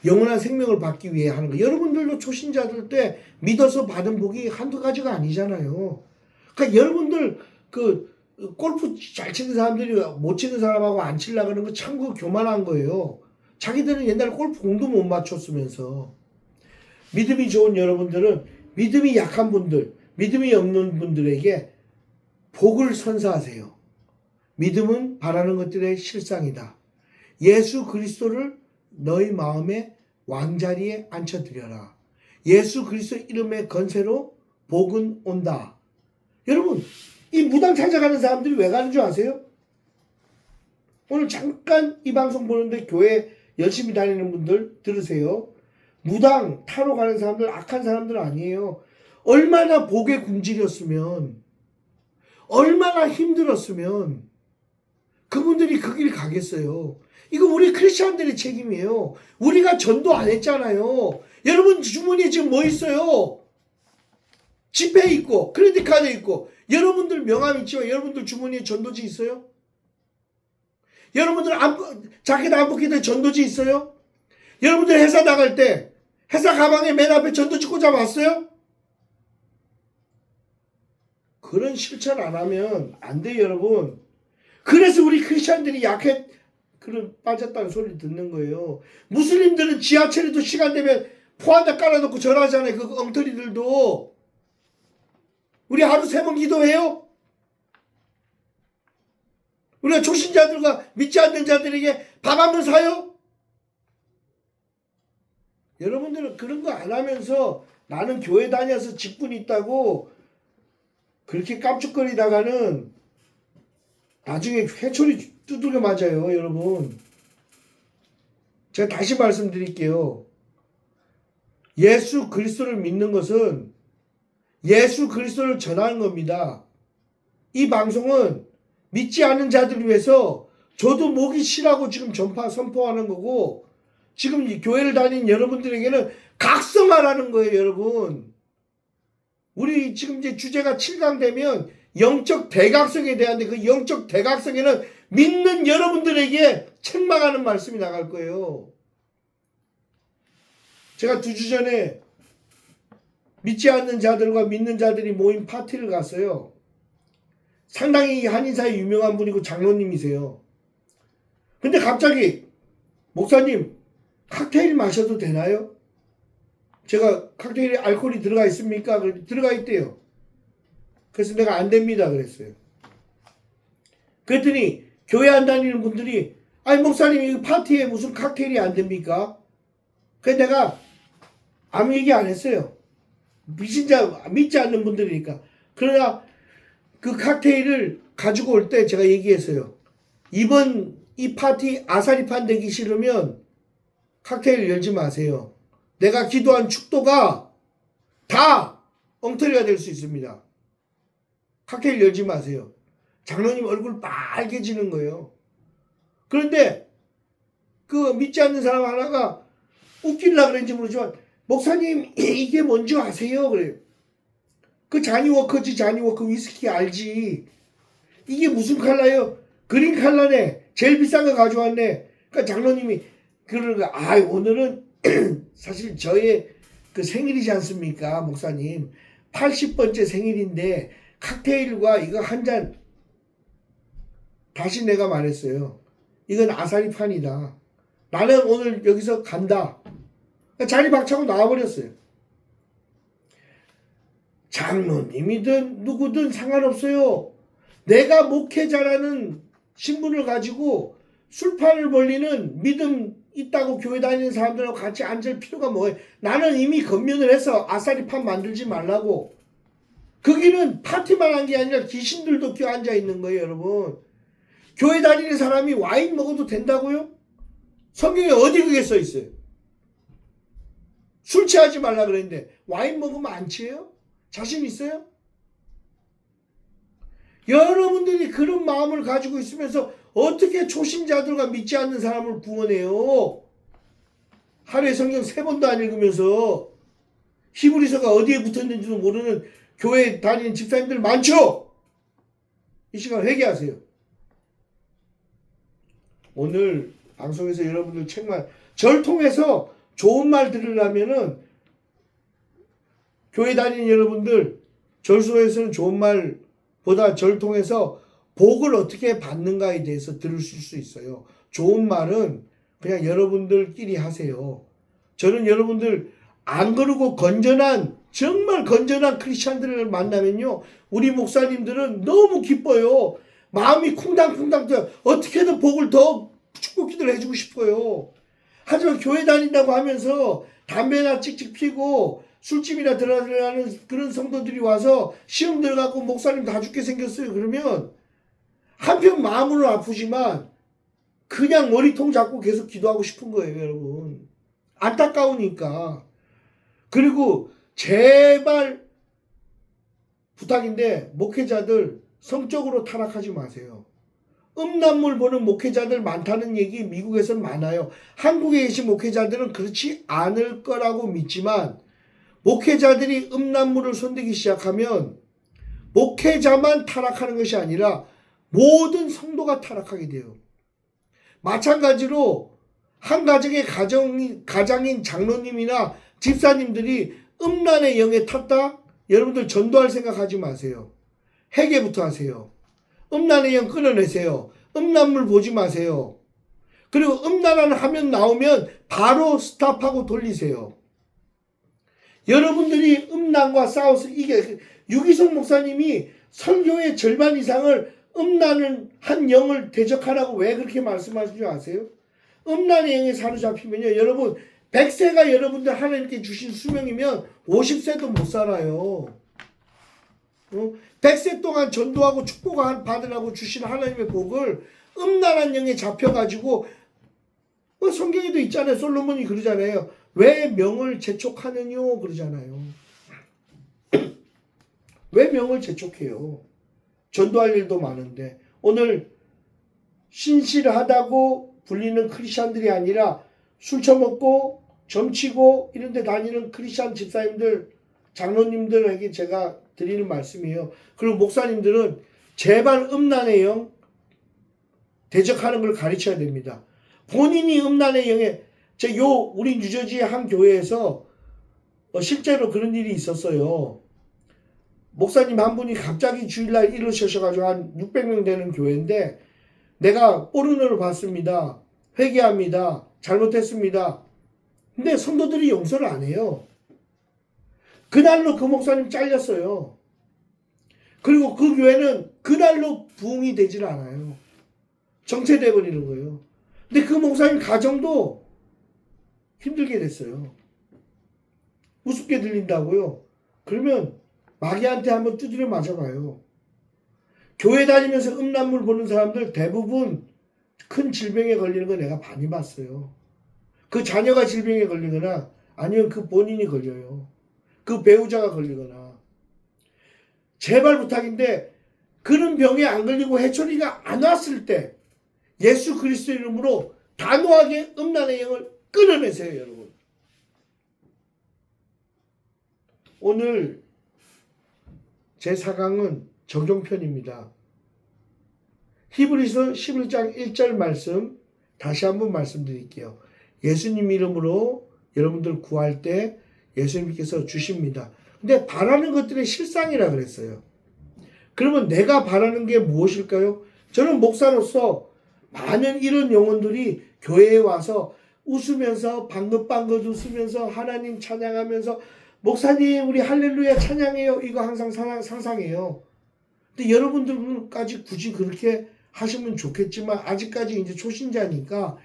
영원한 생명을 받기 위해 하는 거. 여러분들도 초신자들 때 믿어서 받은 복이 한두 가지가 아니잖아요. 그러니까 여러분들 그 골프 잘 치는 사람들이 못 치는 사람하고 안 치려고 하는 거 참 그 교만한 거예요. 자기들은 옛날에 골프 공도 못 맞췄으면서. 믿음이 좋은 여러분들은 믿음이 약한 분들, 믿음이 없는 분들에게 복을 선사하세요. 믿음은 바라는 것들의 실상이다. 예수 그리스도를 너희 마음의 왕자리에 앉혀드려라. 예수 그리스도 이름의 건세로 복은 온다. 여러분, 이 무당 찾아가는 사람들이 왜 가는 줄 아세요? 오늘 잠깐 이 방송 보는데 교회 열심히 다니는 분들 들으세요. 무당 타러 가는 사람들 악한 사람들 아니에요. 얼마나 복에 굶주렸으면, 얼마나 힘들었으면 그분들이 그 길 가겠어요? 이거 우리 크리스천들의 책임이에요. 우리가 전도 안 했잖아요. 여러분 주머니에 지금 뭐 있어요? 지폐 있고 크레딧 카드 있고 여러분들 명함 있지만 여러분들 주머니에 전도지 있어요? 여러분들 자켓 안 벗길 때 전도지 있어요? 여러분들 회사 나갈 때 회사 가방에 맨 앞에 전도지 꽂아봤어요? 그런 실천 안 하면 안 돼요, 여러분. 그래서 우리 크리스천들이 그런 빠졌다는 소리 듣는 거예요. 무슬림들은 지하철에도 시간 되면 포한다 깔아놓고 전화하잖아요. 그 엉터리들도. 우리 하루 3번 기도해요? 우리가 초신자들과 믿지 않는 자들에게 밥 한 번 사요? 여러분들은 그런 거 안 하면서 나는 교회 다녀서 직분 있다고 그렇게 깜짝거리다가는 나중에 회초리 두들겨 맞아요, 여러분. 제가 다시 말씀드릴게요. 예수 그리스도를 믿는 것은 예수 그리스도를 전하는 겁니다. 이 방송은 믿지 않는 자들을 위해서 저도 목이 쉬라고 지금 선포하는 거고 지금 이 교회를 다니는 여러분들에게는 각성하라는 거예요, 여러분. 우리 지금 이제 주제가 7강 되면 영적 대각성에 대한데 그 영적 대각성에는 믿는 여러분들에게 책망하는 말씀이 나갈 거예요. 제가 2주 전에 믿지 않는 자들과 믿는 자들이 모인 파티를 갔어요. 상당히 한인사에 유명한 분이고 장로님이세요. 근데 갑자기 목사님 칵테일 마셔도 되나요? 제가 칵테일에 알코올이 들어가 있습니까? 들어가 있대요. 그래서 내가 안 됩니다 그랬어요. 그랬더니 교회 안 다니는 분들이 아니 목사님 이 파티에 무슨 칵테일이 안 됩니까? 그래서 내가 아무 얘기 안 했어요. 믿지 않는 분들이니까. 그러나 그 칵테일을 가지고 올 때 제가 얘기했어요. 이번 이 파티 아사리판 되기 싫으면 칵테일 열지 마세요. 내가 기도한 축도가 다 엉터리가 될 수 있습니다. 칵테일 열지 마세요. 장로님 얼굴 빨개지는 거예요. 그런데 그 믿지 않는 사람 하나가 웃기려고 그랬는지 모르지만 목사님 이게 뭔지 아세요? 그래요. 그 자니워커지 자니워커 위스키 알지? 이게 무슨 컬러예요? 그린 컬러네. 제일 비싼 거 가져왔네. 그러니까 장로님이 그러는 거야. 아 오늘은 사실 저의 그 생일이지 않습니까 목사님. 80번째 생일인데 칵테일과 이거 한 잔 다시 내가 말했어요. 이건 아사리판이다. 나는 오늘 여기서 간다. 자리 박차고 나와버렸어요. 장로님이든 누구든 상관없어요. 내가 목회자라는 신분을 가지고 술판을 벌리는 믿음 있다고 교회 다니는 사람들하고 같이 앉을 필요가 뭐예요? 나는 이미 건면을 해서 아사리판 만들지 말라고. 거기는 파티만 한 게 아니라 귀신들도 껴 앉아 있는 거예요, 여러분. 교회 다니는 사람이 와인 먹어도 된다고요? 성경에 어디 그게 써 있어요? 술 취하지 말라 그랬는데 와인 먹으면 안 취해요? 자신 있어요? 여러분들이 그런 마음을 가지고 있으면서 어떻게 초신자들과 믿지 않는 사람을 구원해요? 하루에 성경 3번도 안 읽으면서 히브리서가 어디에 붙었는지도 모르는 교회 다니는 집사님들 많죠? 이 시간 회개하세요. 오늘 방송에서 여러분들 절 통해서 좋은 말 들으려면은 교회 다니는 여러분들 절소에서는 좋은 말보다 절 통해서 복을 어떻게 받는가에 대해서 들으실 수 있어요. 좋은 말은 그냥 여러분들끼리 하세요. 저는 여러분들 안 그러고 정말 건전한 크리스찬들을 만나면요. 우리 목사님들은 너무 기뻐요. 마음이 쿵당쿵당 뛰어요. 어떻게든 복을 더 축복 기도를 해주고 싶어요. 하지만 교회 다닌다고 하면서 담배나 찍찍 피고 술집이나 들어가는 그런 성도들이 와서 시험 들어가고 목사님 다 죽게 생겼어요. 그러면 한편 마음으로 아프지만 그냥 머리통 잡고 계속 기도하고 싶은 거예요, 여러분. 안타까우니까. 그리고 제발 부탁인데 목회자들 성적으로 타락하지 마세요. 음란물 보는 목회자들 많다는 얘기 미국에서는 많아요. 한국에 계신 목회자들은 그렇지 않을 거라고 믿지만 목회자들이 음란물을 손대기 시작하면 목회자만 타락하는 것이 아니라 모든 성도가 타락하게 돼요. 마찬가지로 한 가정의 가장인 장로님이나 집사님들이 음란의 영에 탔다? 여러분들 전도할 생각하지 마세요. 회개부터 하세요. 음란의 영 끊어내세요. 음란물 보지 마세요. 그리고 음란한 화면 나오면 바로 스탑하고 돌리세요. 여러분들이 음란과 싸워서 유기성 목사님이 설교의 절반 이상을 음란을 한 영을 대적하라고 왜 그렇게 말씀하신 줄 아세요? 음란의 영에 사로잡히면요. 여러분 100세가 여러분들 하나님께 주신 수명이면 50세도 못 살아요. 100세 동안 전도하고 축복을 받으라고 주신 하나님의 복을 음란한 영에 잡혀가지고 성경에도 있잖아요. 솔로몬이 그러잖아요. 왜 명을 재촉하느뇨 그러잖아요. 왜 명을 재촉해요? 전도할 일도 많은데 오늘 신실하다고 불리는 크리스찬들이 아니라 술 처먹고 점치고 이런 데 다니는 크리스찬 집사님들 장로님들에게 제가 드리는 말씀이에요. 그리고 목사님들은 제발 음란의 영 대적하는 걸 가르쳐야 됩니다. 본인이 음란의 영에 우리 뉴저지의 한 교회에서 실제로 그런 일이 있었어요. 목사님 한 분이 갑자기 주일날 이러셔가지고 한 600명 되는 교회인데 내가 포르노를 봤습니다. 회개합니다. 잘못했습니다. 근데 성도들이 용서를 안 해요. 그날로 그 목사님 잘렸어요. 그리고 그 교회는 그날로 부흥이 되질 않아요. 정체돼 버리는 거예요. 근데 그 목사님 가정도 힘들게 됐어요. 우습게 들린다고요. 그러면 마귀한테 한번 두드려 맞아봐요. 교회 다니면서 음란물 보는 사람들 대부분 큰 질병에 걸리는 거 내가 많이 봤어요. 그 자녀가 질병에 걸리거나 아니면 그 본인이 걸려요. 그 배우자가 걸리거나. 제발 부탁인데 그런 병에 안 걸리고 해초리가 안 왔을 때 예수 그리스도 이름으로 단호하게 음란의 영을 끊어내세요, 여러분. 오늘 제 4강은 적용편입니다. 히브리서 11장 1절 말씀 다시 한번 말씀드릴게요. 예수님 이름으로 여러분들 구할 때 예수님께서 주십니다. 근데 바라는 것들의 실상이라 그랬어요. 그러면 내가 바라는 게 무엇일까요? 저는 목사로서 많은 이런 영혼들이 교회에 와서 웃으면서 방긋방긋 웃으면서 하나님 찬양하면서 목사님 우리 할렐루야 찬양해요. 이거 항상 상상해요. 근데 여러분들까지 굳이 그렇게 하시면 좋겠지만 아직까지 이제 초신자니까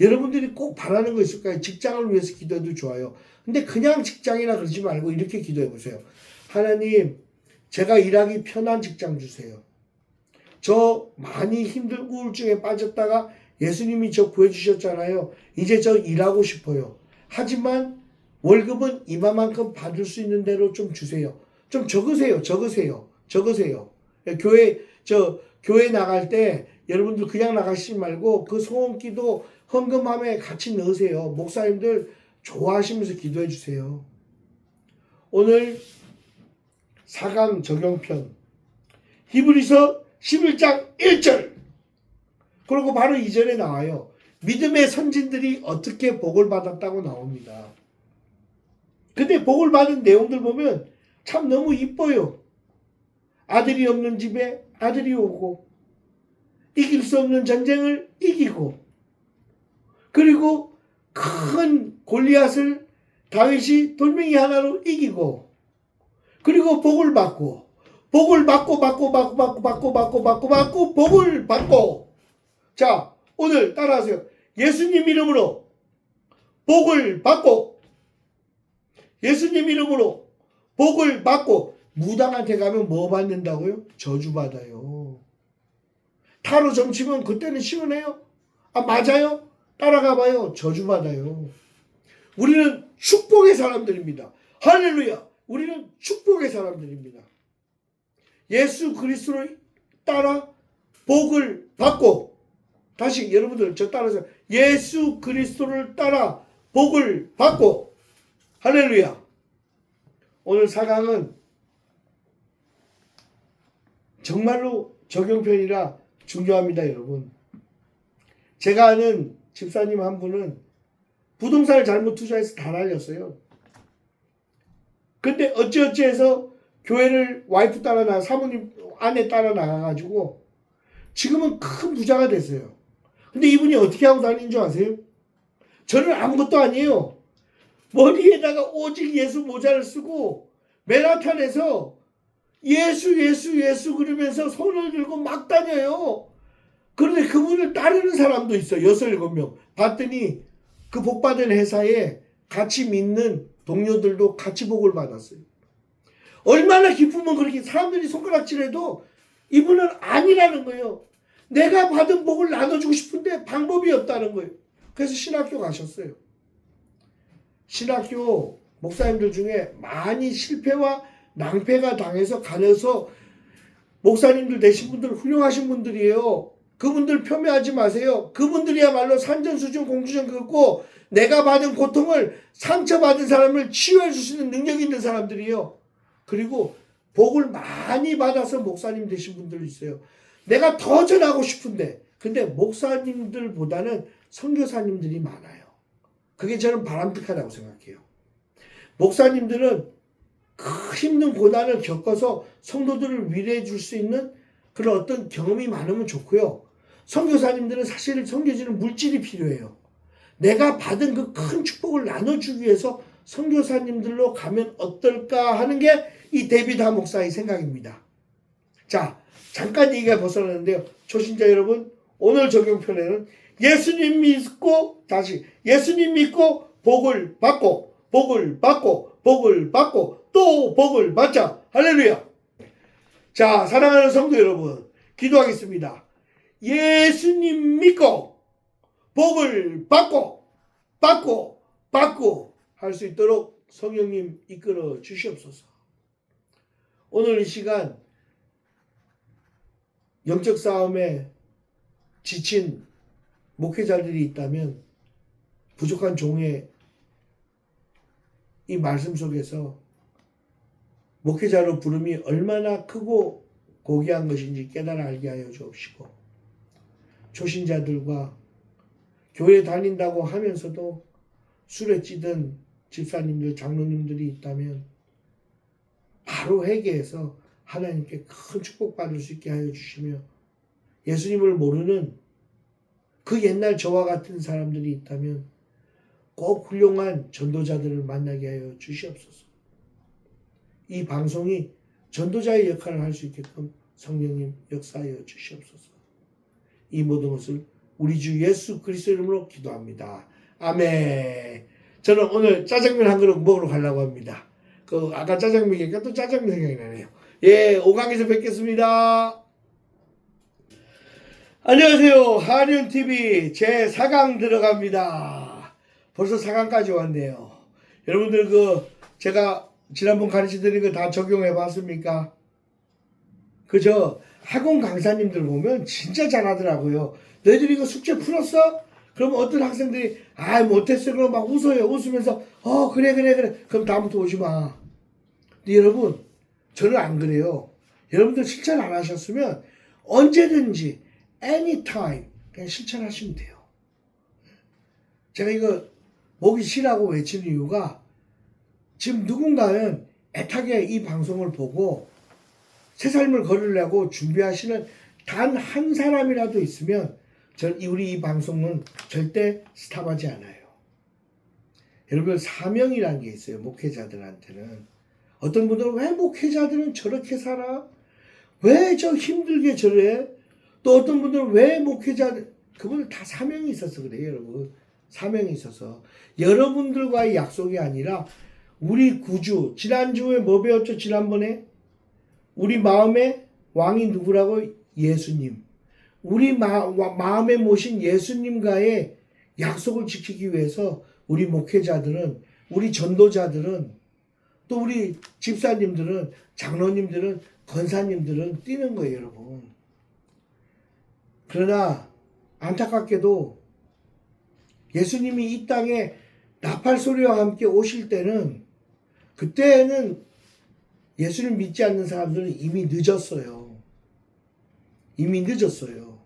여러분들이 꼭 바라는 거 있을까요? 직장을 위해서 기도해도 좋아요. 근데 그냥 직장이나 그러지 말고 이렇게 기도해 보세요. 하나님, 제가 일하기 편한 직장 주세요. 저 많이 힘들 우울증에 빠졌다가 예수님이 저 구해주셨잖아요. 이제 저 일하고 싶어요. 하지만 월급은 이만큼 받을 수 있는 대로 좀 주세요. 좀 적으세요. 교회 나갈 때 여러분들 그냥 나가시지 말고 그 소원기도 헌금함에 같이 넣으세요. 목사님들 좋아하시면서 기도해 주세요. 오늘 4강 적용편 히브리서 11장 1절 그리고 바로 이전에 나와요. 믿음의 선진들이 어떻게 복을 받았다고 나옵니다. 근데 복을 받은 내용들 보면 참 너무 이뻐요. 아들이 없는 집에 아들이 오고 이길 수 없는 전쟁을 이기고 그리고 큰 골리앗을 다윗이 돌멩이 하나로 이기고 그리고 복을 받고 복을 받고 자 오늘 따라하세요. 예수님 이름으로 복을 받고 예수님 이름으로 복을 받고 무당한테 가면 뭐 받는다고요? 저주 받아요. 타로 점치면 그때는 시원해요? 아 맞아요? 따라가 봐요. 저주 받아요. 우리는 축복의 사람들입니다. 할렐루야. 우리는 축복의 사람들입니다. 예수 그리스도를 따라 복을 받고, 다시 여러분들 저 따라서 예수 그리스도를 따라 복을 받고, 할렐루야. 오늘 4강은 정말로 적용편이라 중요합니다, 여러분. 제가 아는 집사님 한 분은 부동산을 잘못 투자해서 다 날렸어요. 근데 어찌어찌해서 교회를 와이프 따라 나가, 사모님 아내 따라 나가가지고 지금은 큰 부자가 됐어요. 근데 이분이 어떻게 하고 다니는 줄 아세요? 저는 아무것도 아니에요. 머리에다가 오직 예수 모자를 쓰고 맨하탄에서 예수 예수 예수 그러면서 손을 들고 막 다녀요. 그런데 그분을 따르는 사람도 있어요. 6, 7명. 봤더니 그 복받은 회사에 같이 믿는 동료들도 같이 복을 받았어요. 얼마나 기쁘면 그렇게 사람들이 손가락질해도 이분은 아니라는 거예요. 내가 받은 복을 나눠주고 싶은데 방법이 없다는 거예요. 그래서 신학교 가셨어요. 신학교 목사님들 중에 많이 실패와 낭패가 당해서 가려서 목사님들 되신 분들 훌륭하신 분들이에요. 그분들 폄훼하지 마세요. 그분들이야말로 산전수전 공주전 긋고 내가 받은 고통을 상처받은 사람을 치유해 줄 수 있는 능력이 있는 사람들이에요. 그리고 복을 많이 받아서 목사님 되신 분들도 있어요. 내가 더 전하고 싶은데 근데 목사님들보다는 선교사님들이 많아요. 그게 저는 바람직하다고 생각해요. 목사님들은 그 힘든 고난을 겪어서 성도들을 위로해 줄 수 있는 그런 어떤 경험이 많으면 좋고요. 선교사님들은 사실 섬겨지는 물질이 필요해요. 내가 받은 그 큰 축복을 나눠주기 위해서 선교사님들로 가면 어떨까 하는 게 이 데비드 목사의 생각입니다. 자, 잠깐 얘기가 벗어나는데요. 초신자 여러분, 오늘 적용편에는 예수님 믿고 다시 예수님 믿고 복을 받고 복을 받고 복을 받고 또 복을 받자. 할렐루야. 자, 사랑하는 성도 여러분, 기도하겠습니다. 예수님 믿고 복을 받고 받고 받고 할 수 있도록 성령님 이끌어 주시옵소서. 오늘 이 시간 영적 싸움에 지친 목회자들이 있다면 부족한 종의 이 말씀 속에서 목회자로 부름이 얼마나 크고 고귀한 것인지 깨달아 알게 하여 주옵시고, 초신자들과 교회 다닌다고 하면서도 술에 찌든 집사님들, 장로님들이 있다면 바로 회개해서 하나님께 큰 축복받을 수 있게 하여 주시며, 예수님을 모르는 그 옛날 저와 같은 사람들이 있다면 꼭 훌륭한 전도자들을 만나게 하여 주시옵소서. 이 방송이 전도자의 역할을 할 수 있게끔 성령님 역사하여 주시옵소서. 이 모든 것을 우리 주 예수 그리스도 이름으로 기도합니다. 아멘. 저는 오늘 짜장면 한 그릇 먹으러 가려고 합니다. 아까 짜장면 얘기니까 또 짜장면 생각이 나네요. 예, 5강에서 뵙겠습니다. 안녕하세요. 한윤TV 제 4강 들어갑니다. 벌써 4강까지 왔네요. 여러분들 제가 지난번 가르쳐드린 거 다 적용해 봤습니까? 그저 학원 강사님들 보면 진짜 잘하더라고요. 너희들 이거 숙제 풀었어? 그러면 어떤 학생들이 못했어. 그럼 막 웃어요. 웃으면서 그래. 그럼 다음부터 오지 마. 근데 여러분, 저는 안 그래요. 여러분들 실천 안 하셨으면 언제든지 anytime 그냥 실천하시면 돼요. 제가 이거 목이 쉬라고 외치는 이유가 지금 누군가는 애타게 이 방송을 보고 새 삶을 걸으려고 준비하시는 단 한 사람이라도 있으면 우리 이 방송은 절대 스탑하지 않아요. 여러분, 사명이라는 게 있어요. 목회자들한테는. 어떤 분들은 왜 목회자들은 저렇게 살아? 왜 저 힘들게 저래? 또 어떤 분들은 왜 목회자들, 그분들 다 사명이 있어서 그래요, 여러분. 사명이 있어서. 여러분들과의 약속이 아니라 우리 구주, 지난주에 뭐 배웠죠? 지난번에? 우리 마음의 왕이 누구라고? 예수님. 우리 마음에 모신 예수님과의 약속을 지키기 위해서 우리 목회자들은, 우리 전도자들은, 또 우리 집사님들은, 장로님들은, 권사님들은 뛰는 거예요, 여러분. 그러나 안타깝게도 예수님이 이 땅에 나팔 소리와 함께 오실 때는 그때는 예수를 믿지 않는 사람들은 이미 늦었어요. 이미 늦었어요.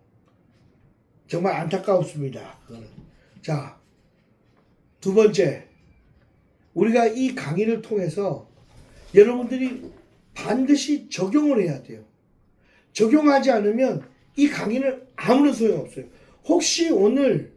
정말 안타깝습니다. 그거는. 자, 두 번째, 우리가 이 강의를 통해서 여러분들이 반드시 적용을 해야 돼요. 적용하지 않으면 이 강의는 아무런 소용없어요. 혹시 오늘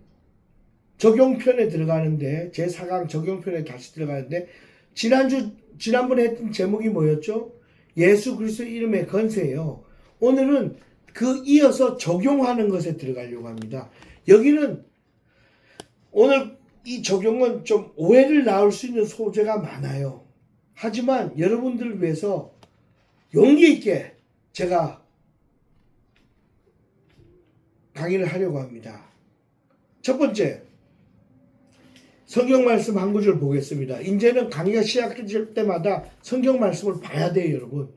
적용편에 들어가는데, 제4강 적용편에 다시 들어가는데, 지난번에 했던 제목이 뭐였죠? 예수 그리스도 이름의 건세예요. 오늘은 그 이어서 적용하는 것에 들어가려고 합니다. 여기는 오늘 이 적용은 좀 오해를 낳을 수 있는 소재가 많아요. 하지만 여러분들을 위해서 용기 있게 제가 강의를 하려고 합니다. 첫 번째, 성경 말씀 한 구절 보겠습니다. 이제는 강의가 시작될 때마다 성경 말씀을 봐야 돼요, 여러분.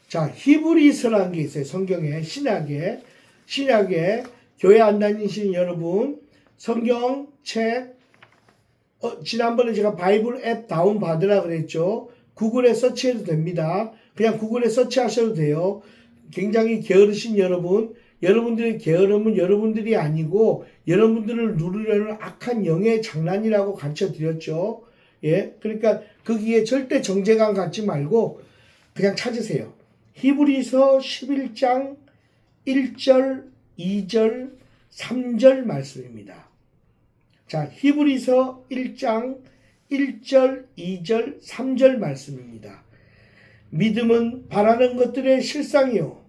자, 히브리서라는 게 있어요. 성경에, 신약에 교회 안 다니시는 여러분, 성경책, 지난번에 제가 바이블 앱 다운 받으라 그랬죠. 구글에 서치해도 됩니다. 그냥 구글에 서치하셔도 돼요. 굉장히 게으르신 여러분, 여러분들의 게으름은 여러분들이 아니고 여러분들을 누르려는 악한 영의 장난이라고 가르쳐 드렸죠. 예, 그러니까 거기에 절대 정죄감 갖지 말고 그냥 찾으세요. 히브리서 11장 1절, 2절, 3절 말씀입니다. 자, 히브리서 1장 1절, 2절, 3절 말씀입니다. 믿음은 바라는 것들의 실상이요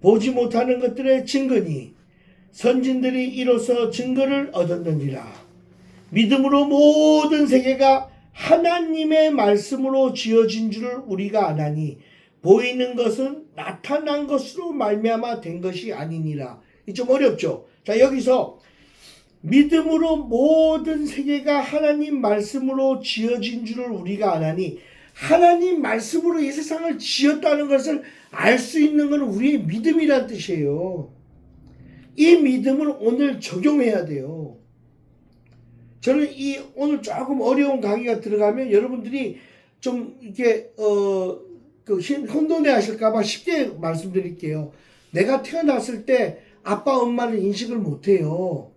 보지 못하는 것들의 증거니 선진들이 이로써 증거를 얻었느니라. 믿음으로 모든 세계가 하나님의 말씀으로 지어진 줄을 우리가 아나니 보이는 것은 나타난 것으로 말미암아 된 것이 아니니라. 이 좀 어렵죠? 자, 여기서 믿음으로 모든 세계가 하나님 말씀으로 지어진 줄을 우리가 아나니 하나님 말씀으로 이 세상을 지었다는 것을 알 수 있는 것은 우리의 믿음이란 뜻이에요. 이 믿음을 오늘 적용해야 돼요. 저는 오늘 조금 어려운 강의가 들어가면 여러분들이 좀 이렇게 혼돈해 하실까봐 쉽게 말씀드릴게요. 내가 태어났을 때 아빠 엄마를 인식을 못해요.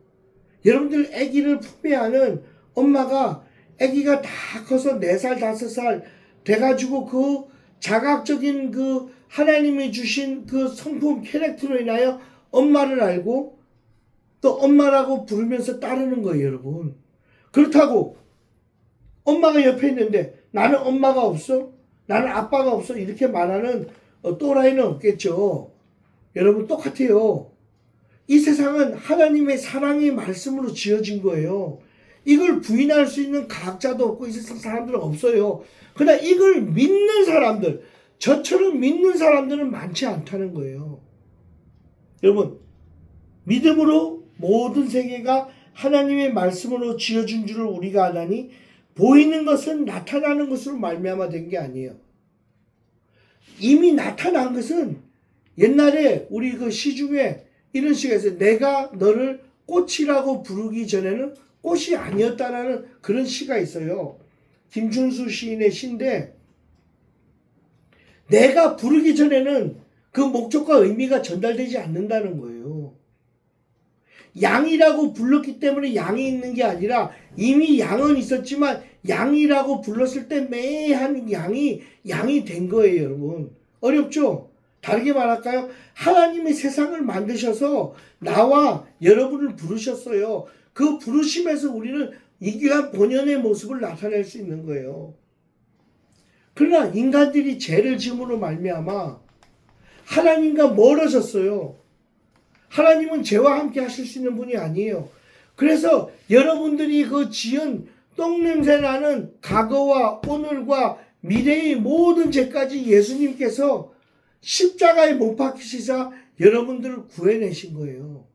여러분들 아기를 품에하는 엄마가 아기가 다 커서 4살 5살 돼가지고 그 자각적인 그 하나님이 주신 그 성품 캐릭터로 인하여 엄마를 알고 또 엄마라고 부르면서 따르는 거예요, 여러분. 그렇다고 엄마가 옆에 있는데 나는 엄마가 없어? 나는 아빠가 없어? 이렇게 말하는 또라이는 없겠죠. 여러분 똑같아요. 이 세상은 하나님의 사랑의 말씀으로 지어진 거예요. 이걸 부인할 수 있는 과학자도 없고 이 세상 사람들은 없어요. 그러나 이걸 믿는 사람들, 저처럼 믿는 사람들은 많지 않다는 거예요. 여러분, 믿음으로 모든 세계가 하나님의 말씀으로 지어진 줄을 우리가 아나니 보이는 것은 나타나는 것으로 말미암아 된 게 아니에요. 이미 나타난 것은 옛날에 우리 그 시중에 이런 시가 있어요. 내가 너를 꽃이라고 부르기 전에는 꽃이 아니었다라는 그런 시가 있어요. 김춘수 시인의 시인데 내가 부르기 전에는 그 목적과 의미가 전달되지 않는다는 거예요. 양이라고 불렀기 때문에 양이 있는 게 아니라 이미 양은 있었지만 양이라고 불렀을 때 매한 양이 된 거예요, 여러분. 어렵죠? 다르게 말할까요? 하나님이 세상을 만드셔서 나와 여러분을 부르셨어요. 그 부르심에서 우리는 이 귀한 본연의 모습을 나타낼 수 있는 거예요. 그러나 인간들이 죄를 지음으로 말미암아 하나님과 멀어졌어요. 하나님은 죄와 함께 하실 수 있는 분이 아니에요. 그래서 여러분들이 그 지은 똥냄새 나는 과거와 오늘과 미래의 모든 죄까지 예수님께서 십자가에 못 박히시사 여러분들을 구해내신 거예요.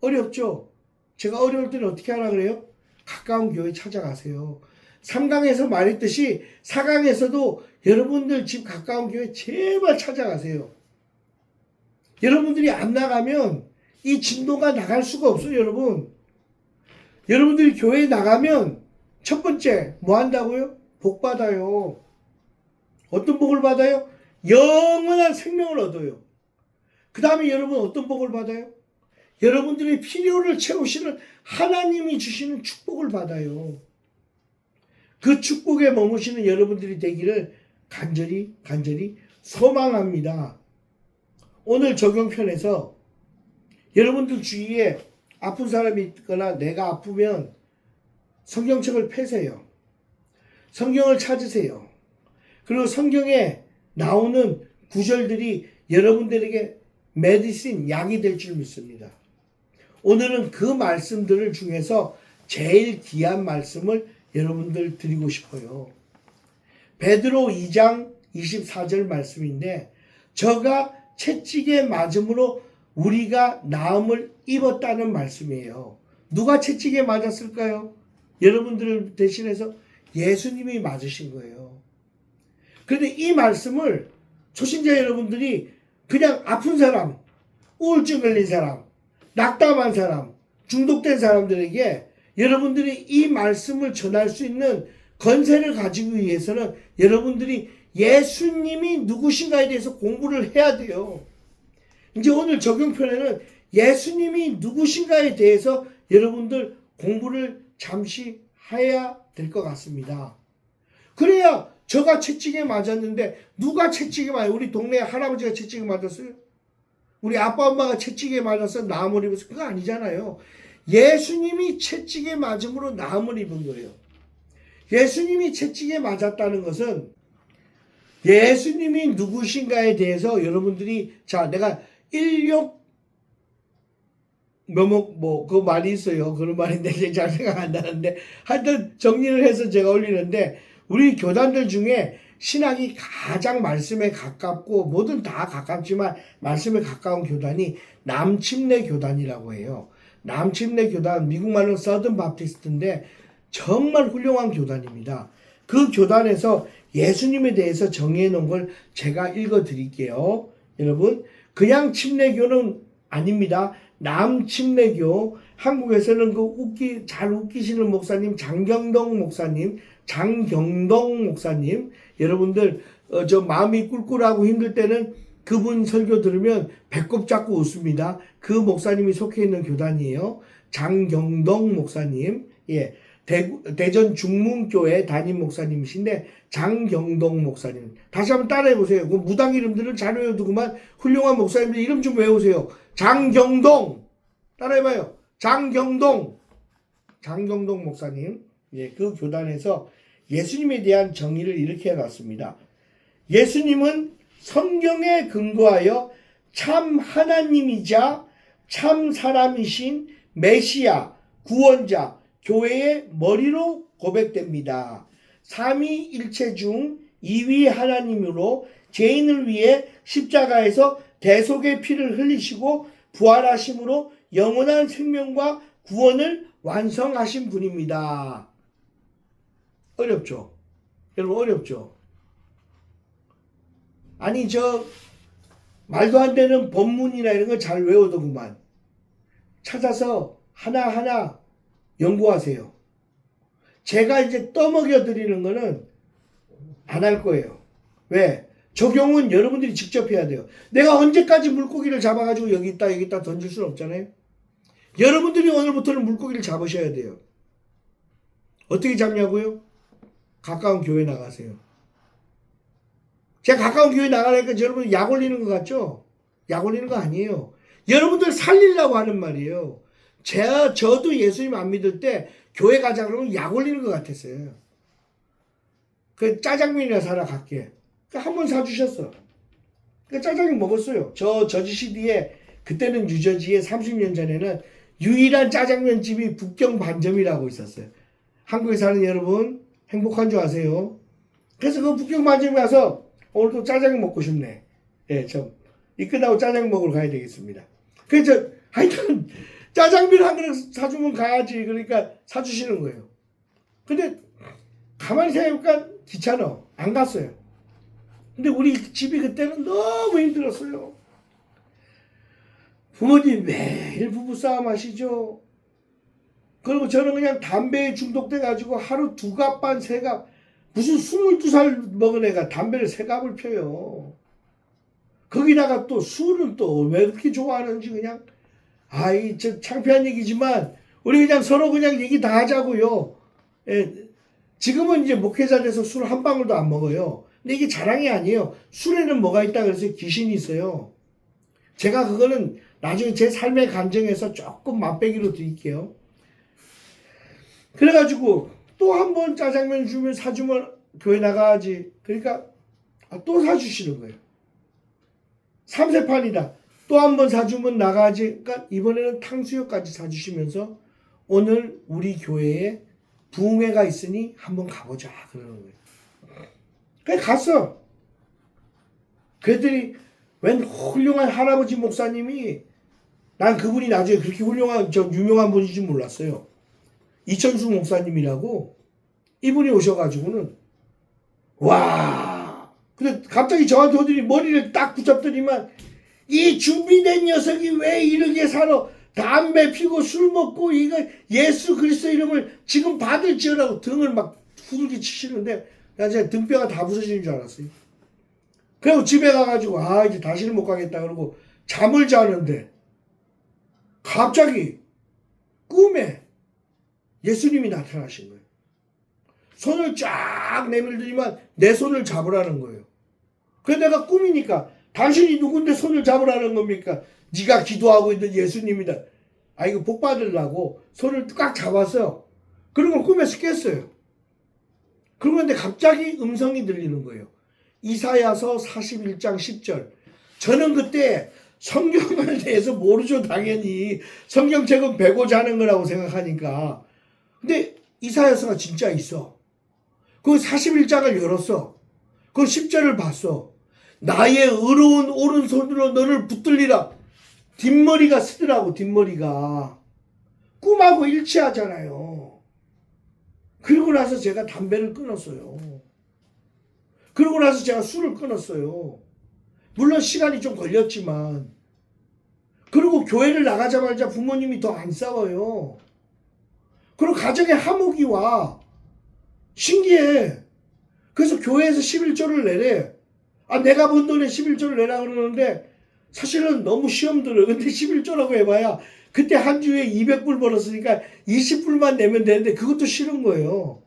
어렵죠? 제가 어려울 때는 어떻게 하라 그래요? 가까운 교회 찾아가세요. 3강에서 말했듯이 4강에서도 여러분들 집 가까운 교회 제발 찾아가세요. 여러분들이 안 나가면 이 진도가 나갈 수가 없어요, 여러분. 여러분들이 교회에 나가면 첫 번째 뭐 한다고요? 복 받아요. 어떤 복을 받아요? 영원한 생명을 얻어요. 그 다음에 여러분 어떤 복을 받아요? 여러분들의 필요를 채우시는 하나님이 주시는 축복을 받아요. 그 축복에 머무시는 여러분들이 되기를 간절히 소망합니다. 오늘 적용편에서 여러분들 주위에 아픈 사람이 있거나 내가 아프면 성경책을 펴세요. 성경을 찾으세요. 그리고 성경에 나오는 구절들이 여러분들에게 메디신, 약이 될 줄 믿습니다. 오늘은 그 말씀들 중에서 제일 귀한 말씀을 여러분들 드리고 싶어요. 베드로 2장 24절 말씀인데, 저가 채찍에 맞음으로 우리가 나음을 입었다는 말씀이에요. 누가 채찍에 맞았을까요? 여러분들을 대신해서 예수님이 맞으신 거예요. 그런데 이 말씀을 초신자 여러분들이 그냥 아픈 사람, 우울증 걸린 사람, 낙담한 사람, 중독된 사람들에게 여러분들이 이 말씀을 전할 수 있는 건세를 가지기 위해서는 여러분들이 예수님이 누구신가에 대해서 공부를 해야 돼요. 이제 오늘 적용편에는 예수님이 누구신가에 대해서 여러분들 공부를 잠시 해야 될 것 같습니다. 그래야 저가 채찍에 맞았는데 누가 채찍에 맞아요? 우리 동네 할아버지가 채찍에 맞았어요? 우리 아빠 엄마가 채찍에 맞아서 나음을 입었어요? 그거 아니잖아요. 예수님이 채찍에 맞음으로 나음을 입은 거예요. 예수님이 채찍에 맞았다는 것은 예수님이 누구신가에 대해서 여러분들이 자 내가 일욕 그 말이 있어요. 그런 말인데 잘 생각 안 나는데 하여튼 정리를 해서 제가 올리는데 우리 교단들 중에 신학이 가장 말씀에 가깝고 뭐든 다 가깝지만 말씀에 가까운 교단이 남침내 교단이라고 해요. 남침내 교단, 미국 말로 서든 바프티스트인데 정말 훌륭한 교단입니다. 그 교단에서 예수님에 대해서 정의해 놓은 걸 제가 읽어 드릴게요. 여러분, 그냥 침례교는 아닙니다. 남침례교, 한국에서는 잘 웃기시는 목사님, 장경동 목사님, 여러분들, 저 마음이 꿀꿀하고 힘들 때는 그분 설교 들으면 배꼽 잡고 웃습니다. 그 목사님이 속해 있는 교단이에요. 장경동 목사님, 예. 대전 중문교회 담임 목사님이신데 장경동 목사님. 다시 한번 따라해 보세요. 그 무당 이름들은 잘 외워두고만 훌륭한 목사님들 이름 좀 외우세요. 장경동. 따라해봐요. 장경동 목사님. 예, 그 교단에서 예수님에 대한 정의를 이렇게 해놨습니다. 예수님은 성경에 근거하여 참 하나님이자 참 사람이신 메시아, 구원자, 교회의 머리로 고백됩니다. 삼위일체 중 2위 하나님으로 죄인을 위해 십자가에서 대속의 피를 흘리시고 부활하심으로 영원한 생명과 구원을 완성하신 분입니다. 어렵죠? 여러분 어렵죠? 아니 말도 안 되는 법문이나 이런 거 잘 외우더구만. 찾아서 하나하나 연구하세요. 제가 이제 떠먹여 드리는 거는 안 할 거예요. 왜? 적용은 여러분들이 직접 해야 돼요. 내가 언제까지 물고기를 잡아가지고 여기 있다 던질 수는 없잖아요. 여러분들이 오늘부터는 물고기를 잡으셔야 돼요. 어떻게 잡냐고요? 가까운 교회 나가세요. 제가 가까운 교회 나가니까 여러분 약 올리는 것 같죠? 약 올리는 거 아니에요. 여러분들 살리려고 하는 말이에요. 저도 예수님 안 믿을 때 교회 가자 그러면 약 올리는 것 같았어요. 그 짜장면이나 사러 갈게. 한 번 사주셨어. 그 짜장면 먹었어요. 저지시디에 그때는 뉴저지에 30년 전에는 유일한 짜장면 집이 북경 반점이라고 있었어요. 한국에 사는 여러분 행복한 줄 아세요? 그래서 그 북경 반점에 가서 오늘 또 짜장면 먹고 싶네. 예, 이 끝나고 짜장면 먹으러 가야 되겠습니다. 그래서 하여튼 짜장면 한 그릇 사주면 가야지. 그러니까 사주시는 거예요. 근데 가만히 생각해보니까 귀찮아. 안 갔어요. 근데 우리 집이 그때는 너무 힘들었어요. 부모님 매일 부부싸움 하시죠? 그리고 저는 그냥 담배에 중독돼 가지고 하루 2갑 반 3갑, 무슨 22살 먹은 애가 담배를 3갑을 펴요. 거기다가 또 술은 또 왜 그렇게 좋아하는지 그냥 아이 저 창피한 얘기지만 우리 그냥 서로 그냥 얘기 다 하자고요. 예, 지금은 이제 목회자 돼서 술 한 방울도 안 먹어요. 근데 이게 자랑이 아니에요. 술에는 뭐가 있다 그래서 귀신이 있어요. 제가 그거는 나중에 제 삶의 간증에서 조금 맛배기로 드릴게요. 그래가지고 또 한 번 짜장면 주면 사주면 교회 나가야지. 그러니까 또 사주시는 거예요. 3세판이다. 또 한 번 사주면 나가야지. 그러니까 이번에는 탕수육까지 사주시면서 오늘 우리 교회에 부흥회가 있으니 한번 가보자 그러는 거예요. 그래 갔어. 그랬더니 웬 훌륭한 할아버지 목사님이, 난 그분이 나중에 그렇게 훌륭한 저 유명한 분인지 몰랐어요. 이천수 목사님이라고 이분이 오셔가지고는 와. 근데 갑자기 저한테 오더니 머리를 딱 붙잡더니만 이 준비된 녀석이 왜 이렇게 살아? 담배 피고 술 먹고 이거 예수 그리스도 이름을 지금 받을지어라고 등을 막 후들기 치시는데 나 진짜 등뼈가 다 부서지는 줄 알았어요. 그리고 집에 가가지고 아 이제 다시는 못 가겠다 그러고 잠을 자는데 갑자기 꿈에 예수님이 나타나신 거예요. 손을 쫙 내밀더니만 내 손을 잡으라는 거예요. 그래서 내가 꿈이니까 당신이 누군데 손을 잡으라는 겁니까? 네가 기도하고 있는 예수님이다. 아 이거 복 받으려고 손을 꽉 잡았어요. 그리고 꿈에서 깼어요. 그런데 갑자기 음성이 들리는 거예요. 이사야서 41장 10절. 저는 그때 성경에 대해서 모르죠. 당연히 성경책은 베고 자는 거라고 생각하니까. 근데 이사야서가 진짜 있어. 그 41장을 열었어. 그 10절을 봤어. 나의 의로운 오른손으로 너를 붙들리라. 뒷머리가 쓰더라고. 뒷머리가 꿈하고 일치하잖아요. 그러고 나서 제가 담배를 끊었어요. 그러고 나서 제가 술을 끊었어요. 물론 시간이 좀 걸렸지만. 그리고 교회를 나가자마자 부모님이 더 안 싸워요. 그리고 가정에 화목이 와. 신기해. 그래서 교회에서 11조를 내래. 아 내가 번 돈에 11조를 내라 그러는데 사실은 너무 시험 들어요. 근데 11조라고 해봐야 그때 한 주에 200불 벌었으니까 20불만 내면 되는데 그것도 싫은 거예요.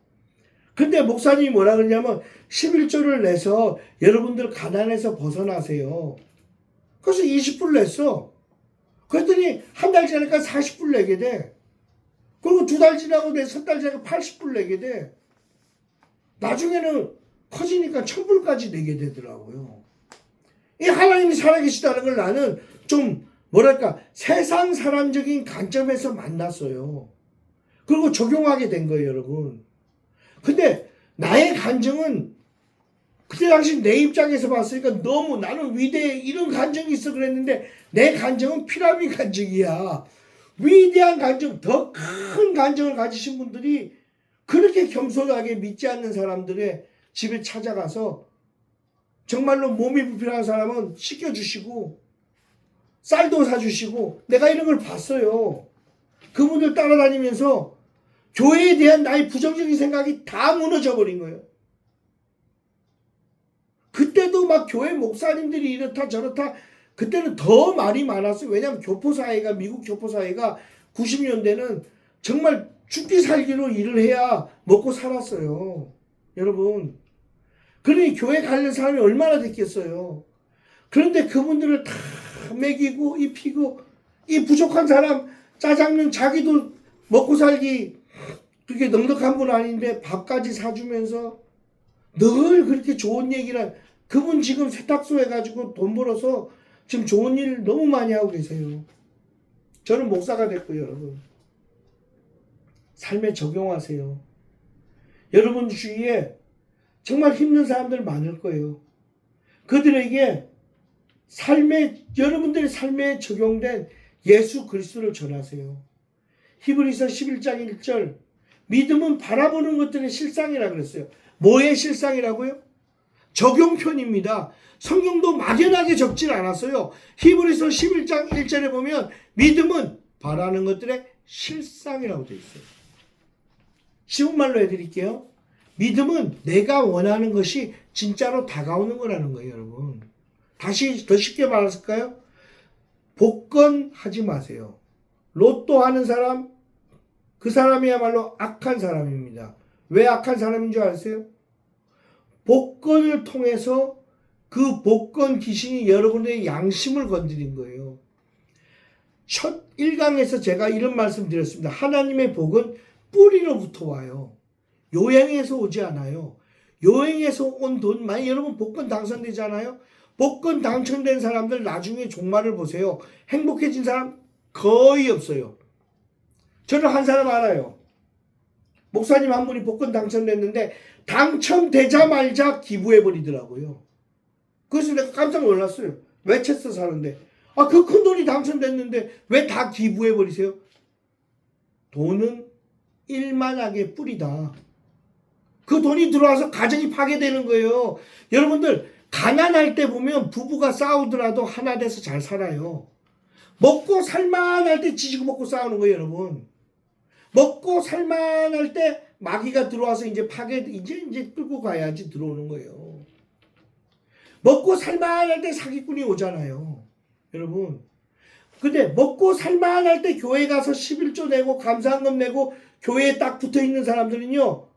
근데 목사님이 뭐라 그러냐면 11조를 내서 여러분들 가난에서 벗어나세요. 그래서 20불 냈어. 그랬더니 한 달 지나니까 40불 내게 돼. 그리고 2달 지나고 3달 지나니까 80불 내게 돼. 나중에는 커지니까 1000불까지 내게 되더라고요. 이 하나님이 살아계시다는 걸 나는 좀 뭐랄까 세상 사람적인 관점에서 만났어요. 그리고 적용하게 된 거예요, 여러분. 근데 나의 간증은 그때 당시 내 입장에서 봤으니까 너무 나는 위대해 이런 간증이 있어 그랬는데 내 간증은 피라미드 간증이야. 위대한 간증, 더 큰 간증을 가지신 분들이 그렇게 겸손하게 믿지 않는 사람들의 집에 찾아가서 정말로 몸이 불편한 사람은 씻겨주시고 쌀도 사주시고 내가 이런 걸 봤어요. 그분들 따라다니면서 교회에 대한 나의 부정적인 생각이 다 무너져 버린 거예요. 그때도 막 교회 목사님들이 이렇다 저렇다 그때는 더 말이 많았어요. 왜냐하면 교포사회가 미국 교포사회가 90년대는 정말 죽기 살기로 일을 해야 먹고 살았어요. 여러분. 그러니 교회 가는 사람이 얼마나 됐겠어요. 그런데 그분들을 다 먹이고 입히고 이 부족한 사람 짜장면 자기도 먹고 살기 그렇게 넉넉한 분 아닌데 밥까지 사주면서 늘 그렇게 좋은 얘기를 그분 지금 세탁소 해가지고 돈 벌어서 지금 좋은 일 너무 많이 하고 계세요. 저는 목사가 됐고요. 여러분. 삶에 적용하세요. 여러분 주위에 정말 힘든 사람들 많을 거예요. 그들에게 여러분들의 삶에 적용된 예수 그리스도를 전하세요. 히브리서 11장 1절 믿음은 바라보는 것들의 실상이라고 그랬어요. 뭐의 실상이라고요? 적용편입니다. 성경도 막연하게 적질 않았어요. 히브리서 11장 1절에 보면 믿음은 바라는 것들의 실상이라고 되어 있어요. 쉬운 말로 해드릴게요. 믿음은 내가 원하는 것이 진짜로 다가오는 거라는 거예요, 여러분. 다시 더 쉽게 말할까요? 복권하지 마세요. 로또 하는 사람, 그 사람이야말로 악한 사람입니다. 왜 악한 사람인 줄 아세요? 복권을 통해서 그 복권 귀신이 여러분의 양심을 건드린 거예요. 첫 1강에서 제가 이런 말씀 드렸습니다. 하나님의 복은 뿌리로부터 와요. 요행에서 오지 않아요. 요행에서 온 돈, 만약 여러분 복권 당선되잖아요. 복권 당첨된 사람들 나중에 종말을 보세요. 행복해진 사람 거의 없어요. 저는 한 사람 알아요. 목사님 한 분이 복권 당첨됐는데 당첨되자마자 기부해버리더라고요. 그래서 내가 깜짝 놀랐어요. 외쳤어 사는데. 그 큰 돈이 당첨됐는데 왜 다 기부해버리세요? 돈은 일만하게 뿌리다. 그 돈이 들어와서 가정이 파괴되는 거예요. 여러분들 가난할 때 보면 부부가 싸우더라도 하나 돼서 잘 살아요. 먹고 살만할 때 지지고 먹고 싸우는 거예요, 여러분. 먹고 살만할 때 마귀가 들어와서 이제 이제 끌고 가야지 들어오는 거예요. 먹고 살만할 때 사기꾼이 오잖아요, 여러분. 근데 먹고 살만할 때 교회 가서 11조 내고 감사한금 내고 교회에 딱 붙어 있는 사람들은요,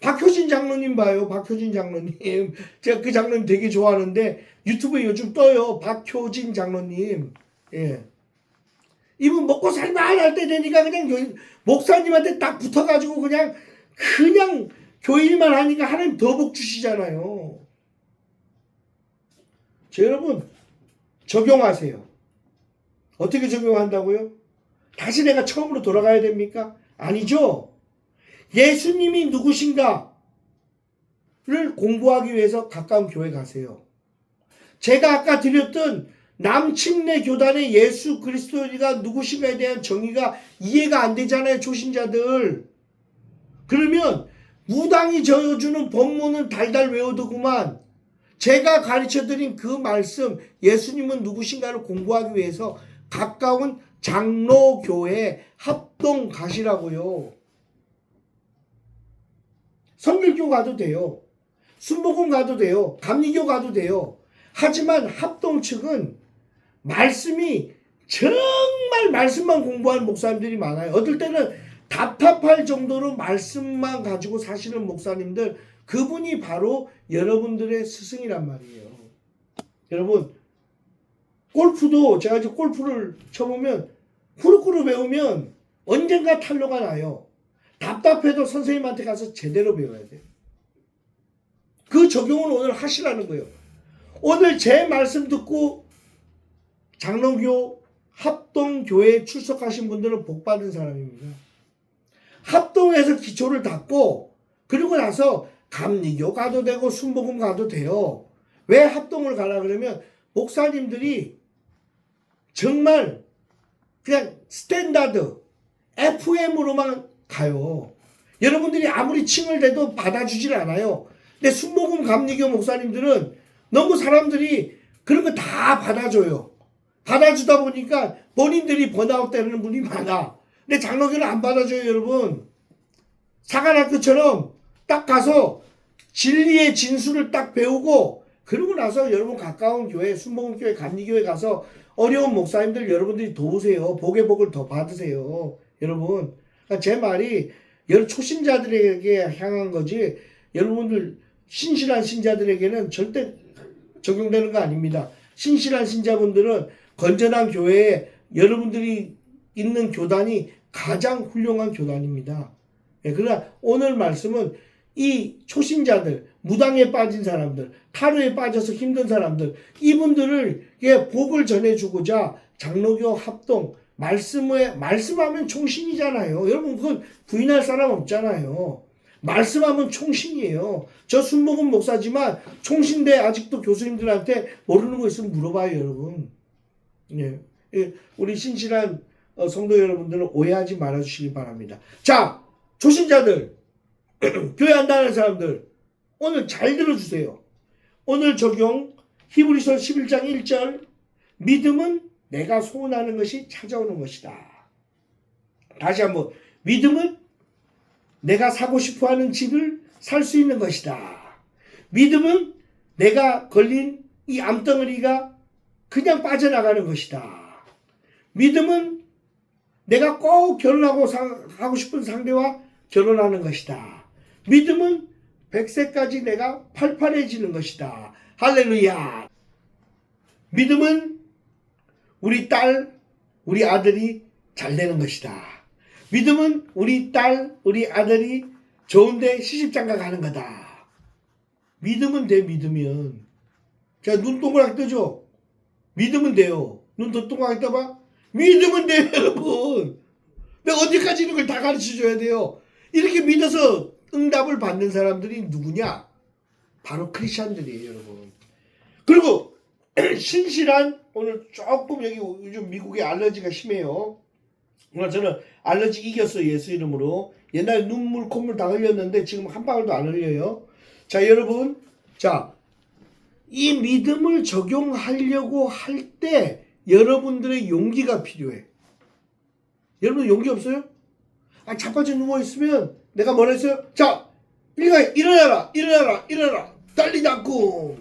박효진 장로님 봐요. 박효진 장로님. 제가 그 장로님 되게 좋아하는데 유튜브에 요즘 떠요. 박효진 장로님. 예. 이분 먹고 살만할 때 되니까 그냥 목사님한테 딱 붙어가지고 그냥 교회 일만 하니까 하나님 더 복 주시잖아요. 여러분 적용하세요. 어떻게 적용한다고요? 다시 내가 처음으로 돌아가야 됩니까? 아니죠. 예수님이 누구신가를 공부하기 위해서 가까운 교회 가세요. 제가 아까 드렸던 남침내 교단의 예수 그리스도가 누구신가에 대한 정의가 이해가 안 되잖아요, 초신자들. 그러면 무당이 저어주는 법문은 달달 외워두구만 제가 가르쳐드린 그 말씀, 예수님은 누구신가를 공부하기 위해서 가까운 장로교회 합동 가시라고요. 성결교 가도 돼요. 순복음 가도 돼요. 감리교 가도 돼요. 하지만 합동 측은 말씀이 정말 말씀만 공부하는 목사님들이 많아요. 어떨 때는 답답할 정도로 말씀만 가지고 사시는 목사님들, 그분이 바로 여러분들의 스승이란 말이에요. 여러분, 골프도 제가 이제 골프를 쳐보면 후루꾸루 배우면 언젠가 탄로가 나요. 답답해도 선생님한테 가서 제대로 배워야 돼요. 그 적용을 오늘 하시라는 거예요. 오늘 제 말씀 듣고 장로교 합동교회에 출석하신 분들은 복받은 사람입니다. 합동해서 기초를 닦고 그리고 나서 감리교 가도 되고 순복음 가도 돼요. 왜 합동을 가라 그러면 목사님들이 정말 그냥 스탠다드 FM으로만 가요. 여러분들이 아무리 칭을 대도 받아주질 않아요. 근데 순복음 감리교 목사님들은 너무 사람들이 그런 거 다 받아줘요. 받아주다 보니까 본인들이 번아웃 되는 분이 많아. 근데 장로교는 안 받아줘요, 여러분. 사관학교처럼 딱 가서 진리의 진수를 딱 배우고 그러고 나서 여러분 가까운 교회, 순복음교회, 감리교회 가서 어려운 목사님들 여러분들이 도우세요. 복의 복을 더 받으세요. 여러분, 그러니까 제 말이 여러 초신자들에게 향한 거지 여러분들 신실한 신자들에게는 절대 적용되는 거 아닙니다. 신실한 신자분들은 건전한 교회에 여러분들이 있는 교단이 가장 훌륭한 교단입니다. 그러나 오늘 말씀은 이 초신자들, 무당에 빠진 사람들, 타로에 빠져서 힘든 사람들, 이분들을 복을 전해주고자 장로교 합동, 말씀하면 총신이잖아요. 여러분 그건 부인할 사람 없잖아요. 말씀하면 총신이에요. 저 순복음 목사지만 총신대 아직도 교수님들한테 모르는 거 있으면 물어봐요, 여러분. 예. 우리 신실한 성도 여러분들은 오해하지 말아주시기 바랍니다. 자, 초신자들, 교회 안 다니는 사람들, 오늘 잘 들어주세요. 오늘 적용 히브리서 11장 1절 믿음은 내가 소원하는 것이 찾아오는 것이다. 다시 한번 믿음은 내가 사고 싶어하는 집을 살 수 있는 것이다. 믿음은 내가 걸린 이 암덩어리가 그냥 빠져나가는 것이다. 믿음은 내가 꼭 결혼하고 하고 싶은 상대와 결혼하는 것이다. 믿음은 100세까지 내가 팔팔해지는 것이다. 할렐루야. 믿음은 우리 딸, 우리 아들이 잘 되는 것이다. 믿음은 우리 딸, 우리 아들이 좋은데 시집장가 가는 거다. 믿으면 돼. 믿으면. 자, 눈 동그랗게 뜨죠? 믿으면 돼요. 눈 더 동그랗게 떠봐. 믿으면 돼요, 여러분. 내가 언제까지 이런 걸 다 가르쳐줘야 돼요. 이렇게 믿어서 응답을 받는 사람들이 누구냐? 바로 크리스천들이에요, 여러분. 그리고 신실한, 오늘 조금 여기 요즘 미국에 알러지가 심해요. 오늘 저는 알러지 이겼어요, 예수 이름으로. 옛날에 눈물, 콧물 다 흘렸는데 지금 한 방울도 안 흘려요. 자, 여러분. 자, 이 믿음을 적용하려고 할 때 여러분들의 용기가 필요해. 여러분 용기 없어요? 자빠져 누워있으면 내가 뭐라 했어요? 자, 일어나라, 일어나라, 일어나라. 떨리지 않고.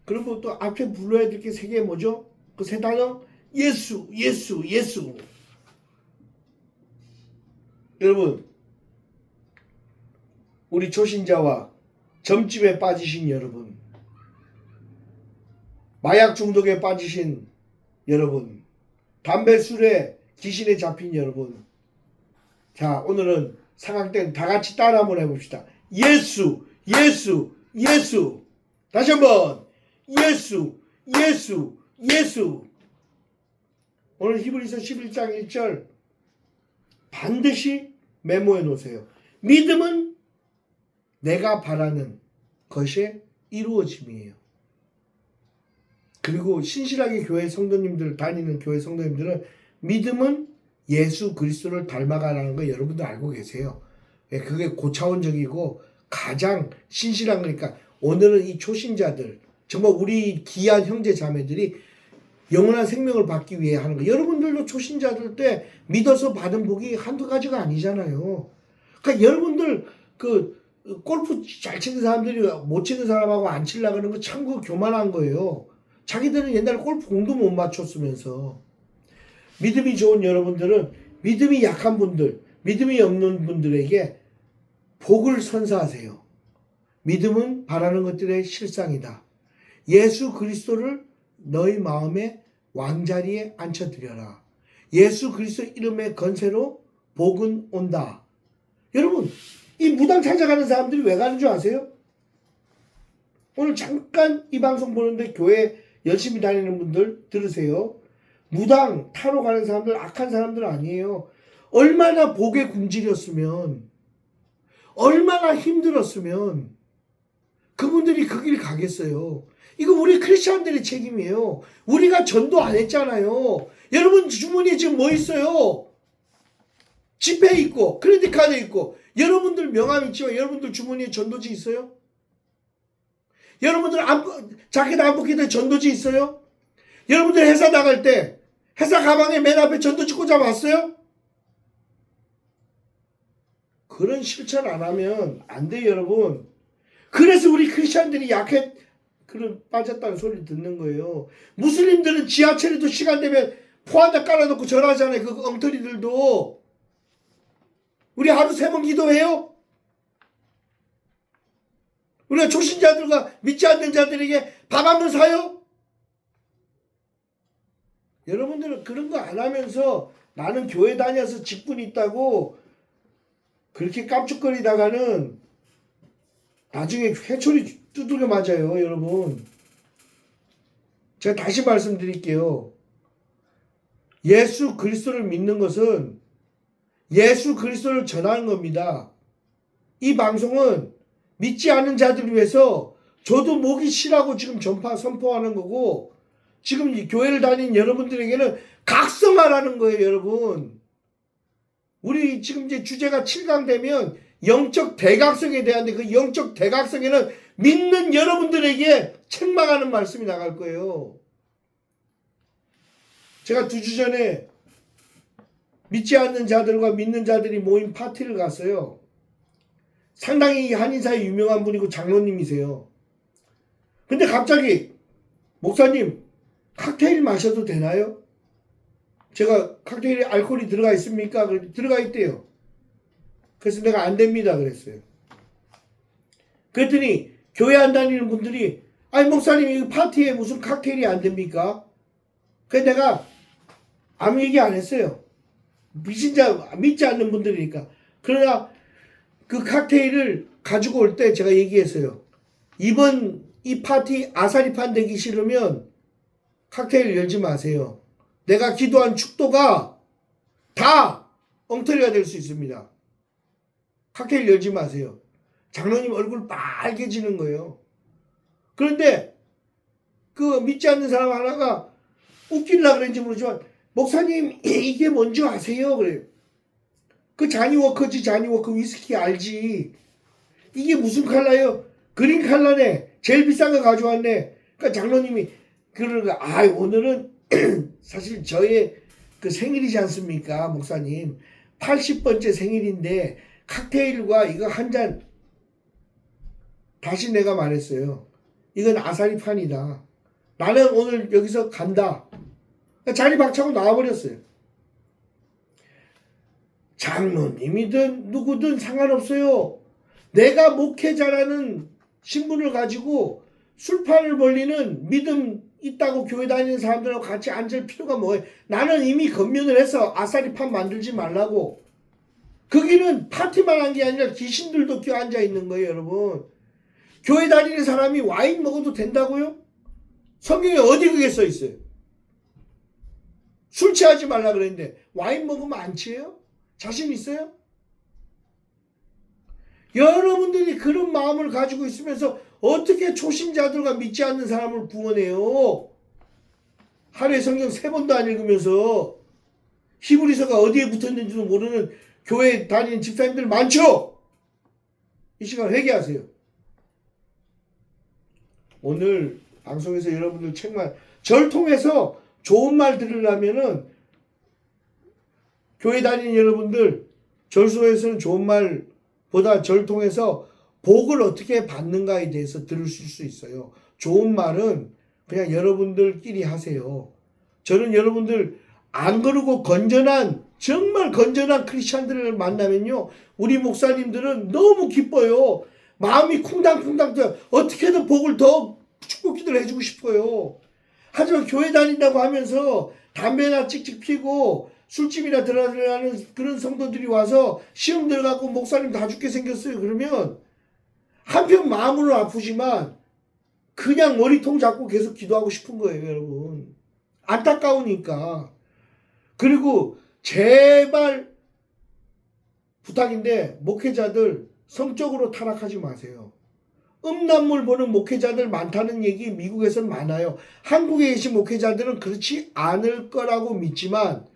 그러면 또 앞에 불러야 될 게 세 개 뭐죠? 그 세 단어? 예수, 예수, 예수. 여러분, 우리 초신자와 점집에 빠지신 여러분, 마약 중독에 빠지신 여러분, 담배 술에 귀신에 잡힌 여러분. 자, 오늘은 상황 때 다 같이 따라 한번 해봅시다. 예수, 예수, 예수. 다시 한번. 예수, 예수, 예수. 오늘 히브리서 11장 1절 반드시 메모해 놓으세요. 믿음은 내가 바라는 것이 이루어짐이에요. 그리고 신실하게 교회 성도님들, 다니는 교회 성도님들은 믿음은 예수 그리스도를 닮아가라는 거 여러분도 알고 계세요. 그게 고차원적이고 가장 신실한 거니까 오늘은 이 초신자들, 정말 우리 귀한 형제 자매들이 영원한 생명을 받기 위해 하는 거. 여러분들도 초신자들 때 믿어서 받은 복이 한두 가지가 아니잖아요. 그러니까 여러분들 그 골프 잘 치는 사람들이 못 치는 사람하고 안 치려고 하는 거 참 그 교만한 거예요. 자기들은 옛날에 골프 공도 못 맞췄으면서. 믿음이 좋은 여러분들은 믿음이 약한 분들, 믿음이 없는 분들에게 복을 선사하세요. 믿음은 바라는 것들의 실상이다. 예수 그리스도를 너희 마음의 왕자리에 앉혀드려라. 예수 그리스도 이름의 건세로 복은 온다. 여러분, 이 무당 찾아가는 사람들이 왜 가는 줄 아세요? 오늘 잠깐 이 방송 보는데 교회 열심히 다니는 분들 들으세요. 무당 타러 가는 사람들 악한 사람들 아니에요. 얼마나 복에 굶주렸으면, 얼마나 힘들었으면 그분들이 그 길 가겠어요. 이거 우리 크리스천들의 책임이에요. 우리가 전도 안 했잖아요. 여러분 주머니에 지금 뭐 있어요? 지폐 있고 크레딧 카드 있고 여러분들 명함 있지만 여러분들 주머니에 전도지 있어요? 여러분들 자켓 안 벗길 때 전도지 있어요? 여러분들 회사 나갈 때 회사 가방에 맨 앞에 전도지 꽂아봤어요? 그런 실천 안 하면 안 돼요, 여러분. 그래서 우리 크리스천들이 약해 그런 빠졌다는 소리 듣는 거예요. 무슬림들은 지하철에도 시간 되면 포한다 깔아놓고 절하잖아요. 그 엉터리들도. 우리 하루 3번 기도해요? 우리가 초신자들과 믿지 않는 자들에게 밥 한 번 사요? 여러분들은 그런 거 안 하면서 나는 교회 다녀서 직분 있다고 그렇게 깜짝거리다가는 나중에 회초리 두들겨 맞아요, 여러분. 제가 다시 말씀드릴게요. 예수 그리스도를 믿는 것은 예수 그리스도를 전하는 겁니다. 이 방송은 믿지 않는 자들을 위해서 저도 목이 쉬라고 지금 선포하는 거고, 지금 이 교회를 다닌 여러분들에게는 각성하라는 거예요, 여러분. 우리 지금 이제 주제가 7강 되면 영적 대각성에 대한데 그 영적 대각성에는 믿는 여러분들에게 책망하는 말씀이 나갈 거예요. 제가 2주 전에 믿지 않는 자들과 믿는 자들이 모인 파티를 갔어요. 상당히 한인사에 유명한 분이고 장로님이세요. 근데 갑자기 목사님 칵테일 마셔도 되나요? 제가 칵테일에 알코올이 들어가 있습니까? 들어가 있대요. 그래서 내가 안 됩니다 그랬어요. 그랬더니 교회 안 다니는 분들이 아니 목사님 이 파티에 무슨 칵테일이 안 됩니까? 그래서 내가 아무 얘기 안 했어요. 믿지 않는 분들이니까. 그러나 그 칵테일을 가지고 올 때 제가 얘기했어요. 이번 이 파티 아사리판 되기 싫으면 칵테일 열지 마세요. 내가 기도한 축도가 다 엉터리가 될 수 있습니다. 칵테일 열지 마세요. 장로님 얼굴 빨개지는 거예요. 그런데 그 믿지 않는 사람 하나가 웃기려고 그런지 모르지만 목사님 이게 뭔지 아세요? 그래요. 그 자니워커지 자니워커 위스키 알지? 이게 무슨 컬러예요? 그린 컬러네. 제일 비싼 거 가져왔네. 그러니까 장로님이 그러는 거 오늘은 사실 저의 그 생일이지 않습니까 목사님. 80번째 생일인데 칵테일과 이거 한 잔 다시 내가 말했어요. 이건 아사리판이다. 나는 오늘 여기서 간다. 자리 박차고 나와버렸어요. 장로님이든 누구든 상관없어요. 내가 목회자라는 신분을 가지고 술판을 벌리는 믿음 있다고 교회 다니는 사람들하고 같이 앉을 필요가 뭐예요? 나는 이미 건면을 해서 아사리판 만들지 말라고. 거기는 파티만 한 게 아니라 귀신들도 껴 앉아 있는 거예요, 여러분. 교회 다니는 사람이 와인 먹어도 된다고요? 성경에 어디 그게 써 있어요? 술 취하지 말라 그랬는데 와인 먹으면 안 취해요? 자신 있어요? 여러분들이 그런 마음을 가지고 있으면서 어떻게 초신자들과 믿지 않는 사람을 구원해요? 하루에 성경 3번도 안 읽으면서 히브리서가 어디에 붙어있는지도 모르는 교회 다니는 집사님들 많죠? 이 시간 회개하세요. 오늘 방송에서 여러분들 책만 절 통해서 좋은 말 들으려면은 교회 다니는 여러분들 절소에서는 좋은 말보다 절 통해서 복을 어떻게 받는가에 대해서 들으실 수 있어요. 좋은 말은 그냥 여러분들끼리 하세요. 저는 여러분들 안 그러고 정말 건전한 크리스찬들을 만나면요. 우리 목사님들은 너무 기뻐요. 마음이 쿵당쿵당 떠요. 어떻게든 복을 더 축복 기도를 해주고 싶어요. 하지만 교회 다닌다고 하면서 담배나 찍찍 피고 술집이나 들어가는 그런 성도들이 와서 시험 들어가고 목사님 다 죽게 생겼어요. 그러면 한편 마음으로 아프지만 그냥 머리통 잡고 계속 기도하고 싶은 거예요, 여러분. 안타까우니까. 그리고 제발 부탁인데 목회자들 성적으로 타락하지 마세요. 음란물 보는 목회자들 많다는 얘기 미국에서는 많아요. 한국에 계신 목회자들은 그렇지 않을 거라고 믿지만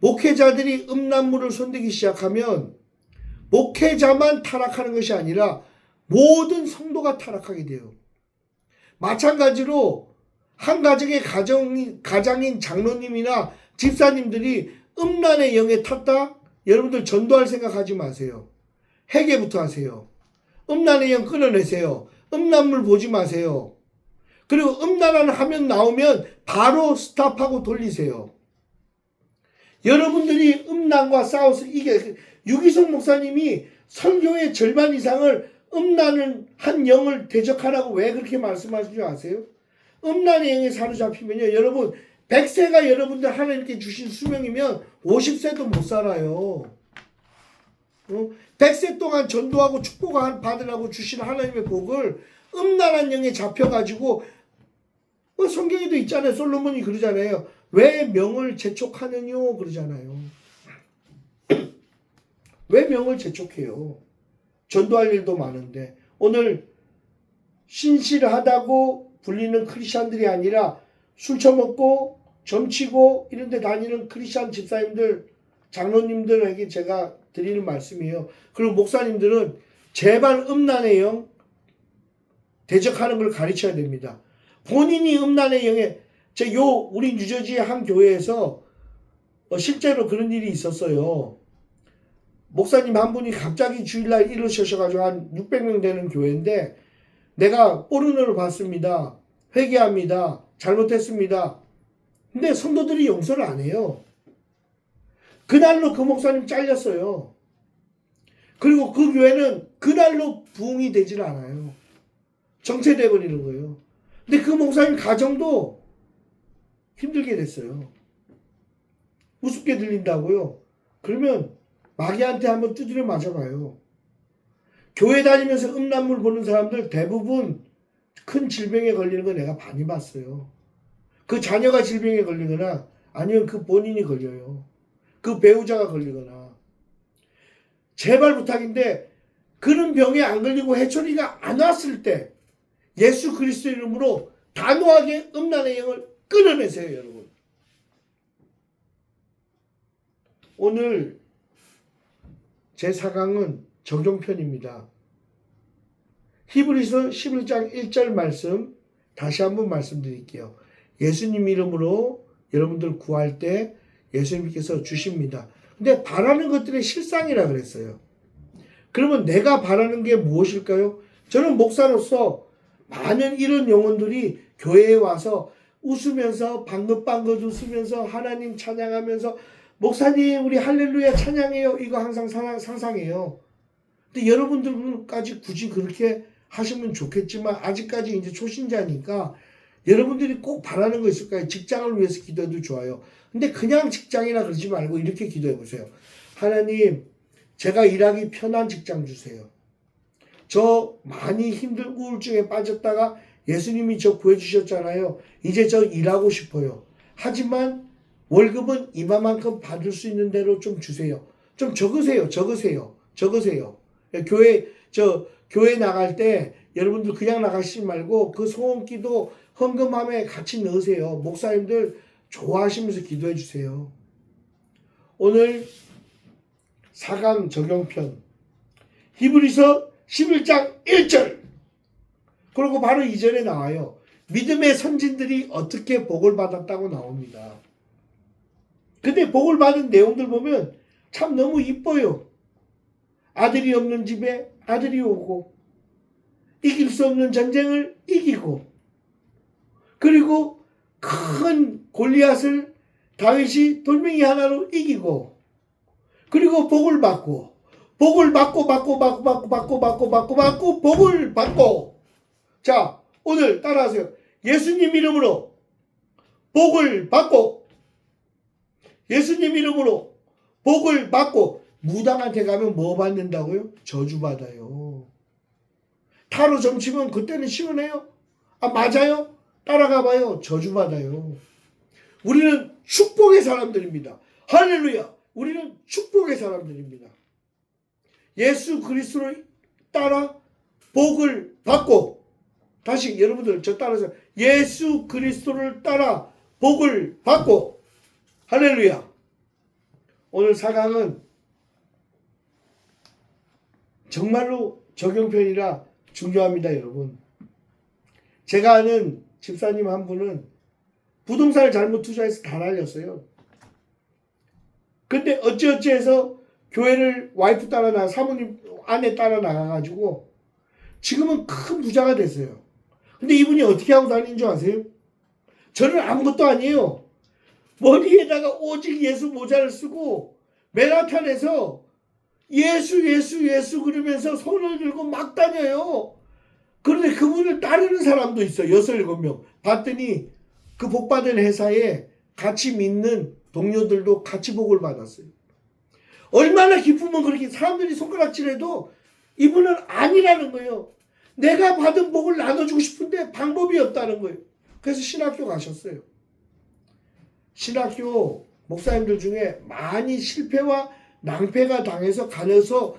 목회자들이 음란물을 손대기 시작하면 목회자만 타락하는 것이 아니라 모든 성도가 타락하게 돼요. 마찬가지로 한 가정의 가장인 장로님이나 집사님들이 음란의 영에 탔다? 여러분들 전도할 생각하지 마세요. 회개부터 하세요. 음란의 영 끊어내세요. 음란물 보지 마세요. 그리고 음란한 화면 나오면 바로 스탑하고 돌리세요. 여러분들이 음란과 싸워서 유기성 목사님이 설교의 절반 이상을 음란을 한 영을 대적하라고 왜 그렇게 말씀하신 줄 아세요? 음란의 영에 사로잡히면요. 여러분 100세가 여러분들 하나님께 주신 수명이면 50세도 못 살아요. 100세 동안 전도하고 축복을 받으라고 주신 하나님의 복을 음란한 영에 잡혀가지고 성경에도 있잖아요. 솔로몬이 그러잖아요. 왜 명을 재촉하느뇨 그러잖아요. 왜 명을 재촉해요? 전도할 일도 많은데 오늘 신실하다고 불리는 크리스찬들이 아니라 술 처먹고 점치고 이런 데 다니는 크리스찬 집사님들 장로님들에게 제가 드리는 말씀이에요. 그리고 목사님들은 제발 음란의 영 대적하는 걸 가르쳐야 됩니다. 본인이 음란의 영에 우리 뉴저지의 한 교회에서 실제로 그런 일이 있었어요. 목사님 한 분이 갑자기 주일날 이러셔가지고 한 600명 되는 교회인데 내가 포르노를 봤습니다. 회개합니다. 잘못했습니다. 근데 성도들이 용서를 안 해요. 그날로 그 목사님 잘렸어요. 그리고 그 교회는 그날로 부흥이 되질 않아요. 정체돼 버리는 거예요. 근데 그 목사님 가정도 힘들게 됐어요. 우습게 들린다고요? 그러면 마귀한테 한번 두드려 맞아봐요. 교회 다니면서 음란물 보는 사람들 대부분 큰 질병에 걸리는 거 내가 많이 봤어요. 그 자녀가 질병에 걸리거나 아니면 그 본인이 걸려요. 그 배우자가 걸리거나. 제발 부탁인데 그런 병에 안 걸리고 해초리가 안 왔을 때 예수 그리스도 이름으로 단호하게 음란의 영을 끊어내세요, 여러분. 오늘 제 4강은 적용편입니다. 히브리서 11장 1절 말씀 다시 한번 말씀드릴게요. 예수님 이름으로 여러분들 구할 때 예수님께서 주십니다. 근데 바라는 것들의 실상이라 그랬어요. 그러면 내가 바라는 게 무엇일까요? 저는 목사로서 많은 이런 영혼들이 교회에 와서 웃으면서 방긋방긋 웃으면서 하나님 찬양하면서 목사님 우리 할렐루야 찬양해요. 이거 항상 상상해요. 근데 여러분들까지 굳이 그렇게 하시면 좋겠지만 아직까지 이제 초신자니까 여러분들이 꼭 바라는 거 있을까요? 직장을 위해서 기도해도 좋아요. 근데 그냥 직장이나 그러지 말고 이렇게 기도해 보세요. 하나님, 제가 일하기 편한 직장 주세요. 저 많이 우울증에 빠졌다가 예수님이 저 구해주셨잖아요. 이제 저 일하고 싶어요. 하지만 월급은 이만큼 받을 수 있는 대로 좀 주세요. 좀 적으세요. 교회 나갈 때 여러분들 그냥 나가시지 말고 그 소원기도 헌금함에 같이 넣으세요. 목사님들 좋아하시면서 기도해 주세요. 오늘 4강 적용편 히브리서 11장 1절 그리고 바로 2절에 나와요. 믿음의 선진들이 어떻게 복을 받았다고 나옵니다. 근데 복을 받은 내용들 보면 참 너무 이뻐요. 아들이 없는 집에 아들이 오고 이길 수 없는 전쟁을 이기고 그리고 큰 골리앗을 다윗이 돌멩이 하나로 이기고 그리고 복을 받고 복을 받고 자 오늘 따라하세요. 예수님 이름으로 복을 받고 예수님 이름으로 복을 받고 무당한테 가면 뭐 받는다고요? 저주 받아요. 타로 점치면 그때는 시원해요? 아 맞아요? 따라가 봐요. 저주 받아요. 우리는 축복의 사람들입니다. 할렐루야. 우리는 축복의 사람들입니다. 예수 그리스도를 따라 복을 받고 다시 여러분들 저 따라서 예수 그리스도를 따라 복을 받고 할렐루야. 오늘 4강은 정말로 적용편이라 중요합니다, 여러분. 제가 아는 집사님 한 분은 부동산을 잘못 투자해서 다 날렸어요. 근데 어찌어찌해서 교회를 와이프 따라 사모님 아내 따라 나가가지고 지금은 큰 부자가 됐어요. 근데 이분이 어떻게 하고 다니는 줄 아세요? 저는 아무것도 아니에요. 머리에다가 오직 예수 모자를 쓰고 맨하탄에서 예수 그러면서 손을 들고 막 다녀요. 그런데 그분을 따르는 사람도 있어요. 6, 7명. 봤더니 그 복받은 회사에 같이 믿는 동료들도 같이 복을 받았어요. 얼마나 기쁘면 그렇게 사람들이 손가락질해도 이분은 아니라는 거예요. 내가 받은 복을 나눠주고 싶은데 방법이 없다는 거예요. 그래서 신학교 가셨어요. 신학교 목사님들 중에 많이 실패와 낭패가 당해서 가려서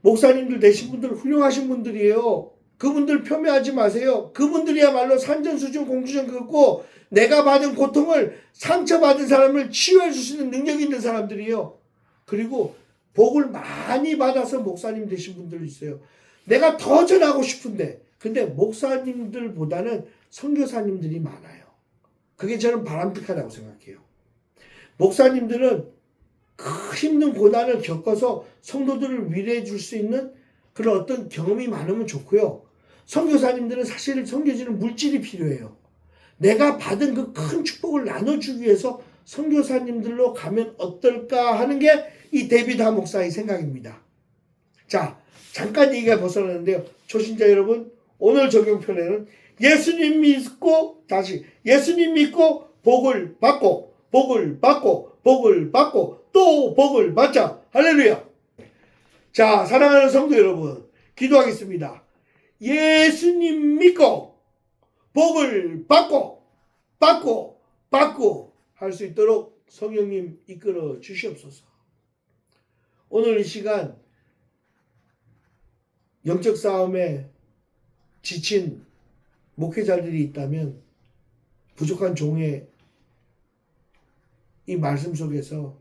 목사님들 되신 분들 훌륭하신 분들이에요. 그분들 폄훼하지 마세요. 그분들이야말로 산전수전 공주전 긋고 내가 받은 고통을 상처받은 사람을 치유해 주시는 능력 있는 사람들이에요. 그리고 복을 많이 받아서 목사님 되신 분들 있어요. 내가 더 전하고 싶은데 근데 목사님들보다는 선교사님들이 많아요. 그게 저는 바람직하다고 생각해요. 목사님들은 그 힘든 고난을 겪어서 성도들을 위로해 줄 수 있는 그런 어떤 경험이 많으면 좋고요. 선교사님들은 사실 섬겨지는 물질이 필요해요. 내가 받은 그 큰 축복을 나눠주기 위해서 선교사님들로 가면 어떨까 하는 게 이 데이비드 목사의 생각입니다. 자, 잠깐 얘기가 벗어나는데요. 초신자 여러분, 오늘 적용편에는 예수님 믿고 다시 예수님 믿고 복을 받고 복을 받고 복을 받고 또 복을 받자. 할렐루야. 자, 사랑하는 성도 여러분, 기도하겠습니다. 예수님 믿고 복을 받고 받고 받고 할 수 있도록 성령님 이끌어 주시옵소서. 오늘 이 시간 영적 싸움에 지친 목회자들이 있다면 부족한 종의 이 말씀 속에서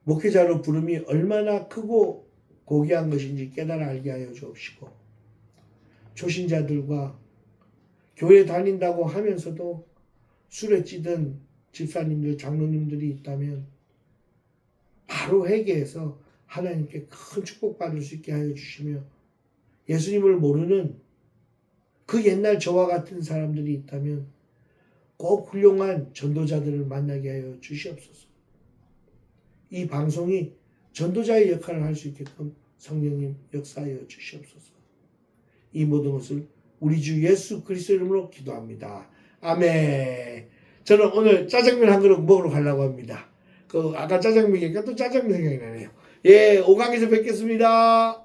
목회자로 부름이 얼마나 크고 고귀한 것인지 깨달아 알게 하여 주옵시고, 초신자들과 교회 다닌다고 하면서도 술에 찌든 집사님들, 장로님들이 있다면 바로 회개해서 하나님께 큰 축복받을 수 있게 하여 주시며, 예수님을 모르는 그 옛날 저와 같은 사람들이 있다면 꼭 훌륭한 전도자들을 만나게 하여 주시옵소서. 이 방송이 전도자의 역할을 할 수 있게끔 성령님 역사하여 주시옵소서. 이 모든 것을 우리 주 예수 그리스도 이름으로 기도합니다. 아멘. 저는 오늘 짜장면 한 그릇 먹으러 가려고 합니다. 아까 짜장면 얘기하니까 또 짜장면 생각이 나네요. 예, 5강에서 뵙겠습니다.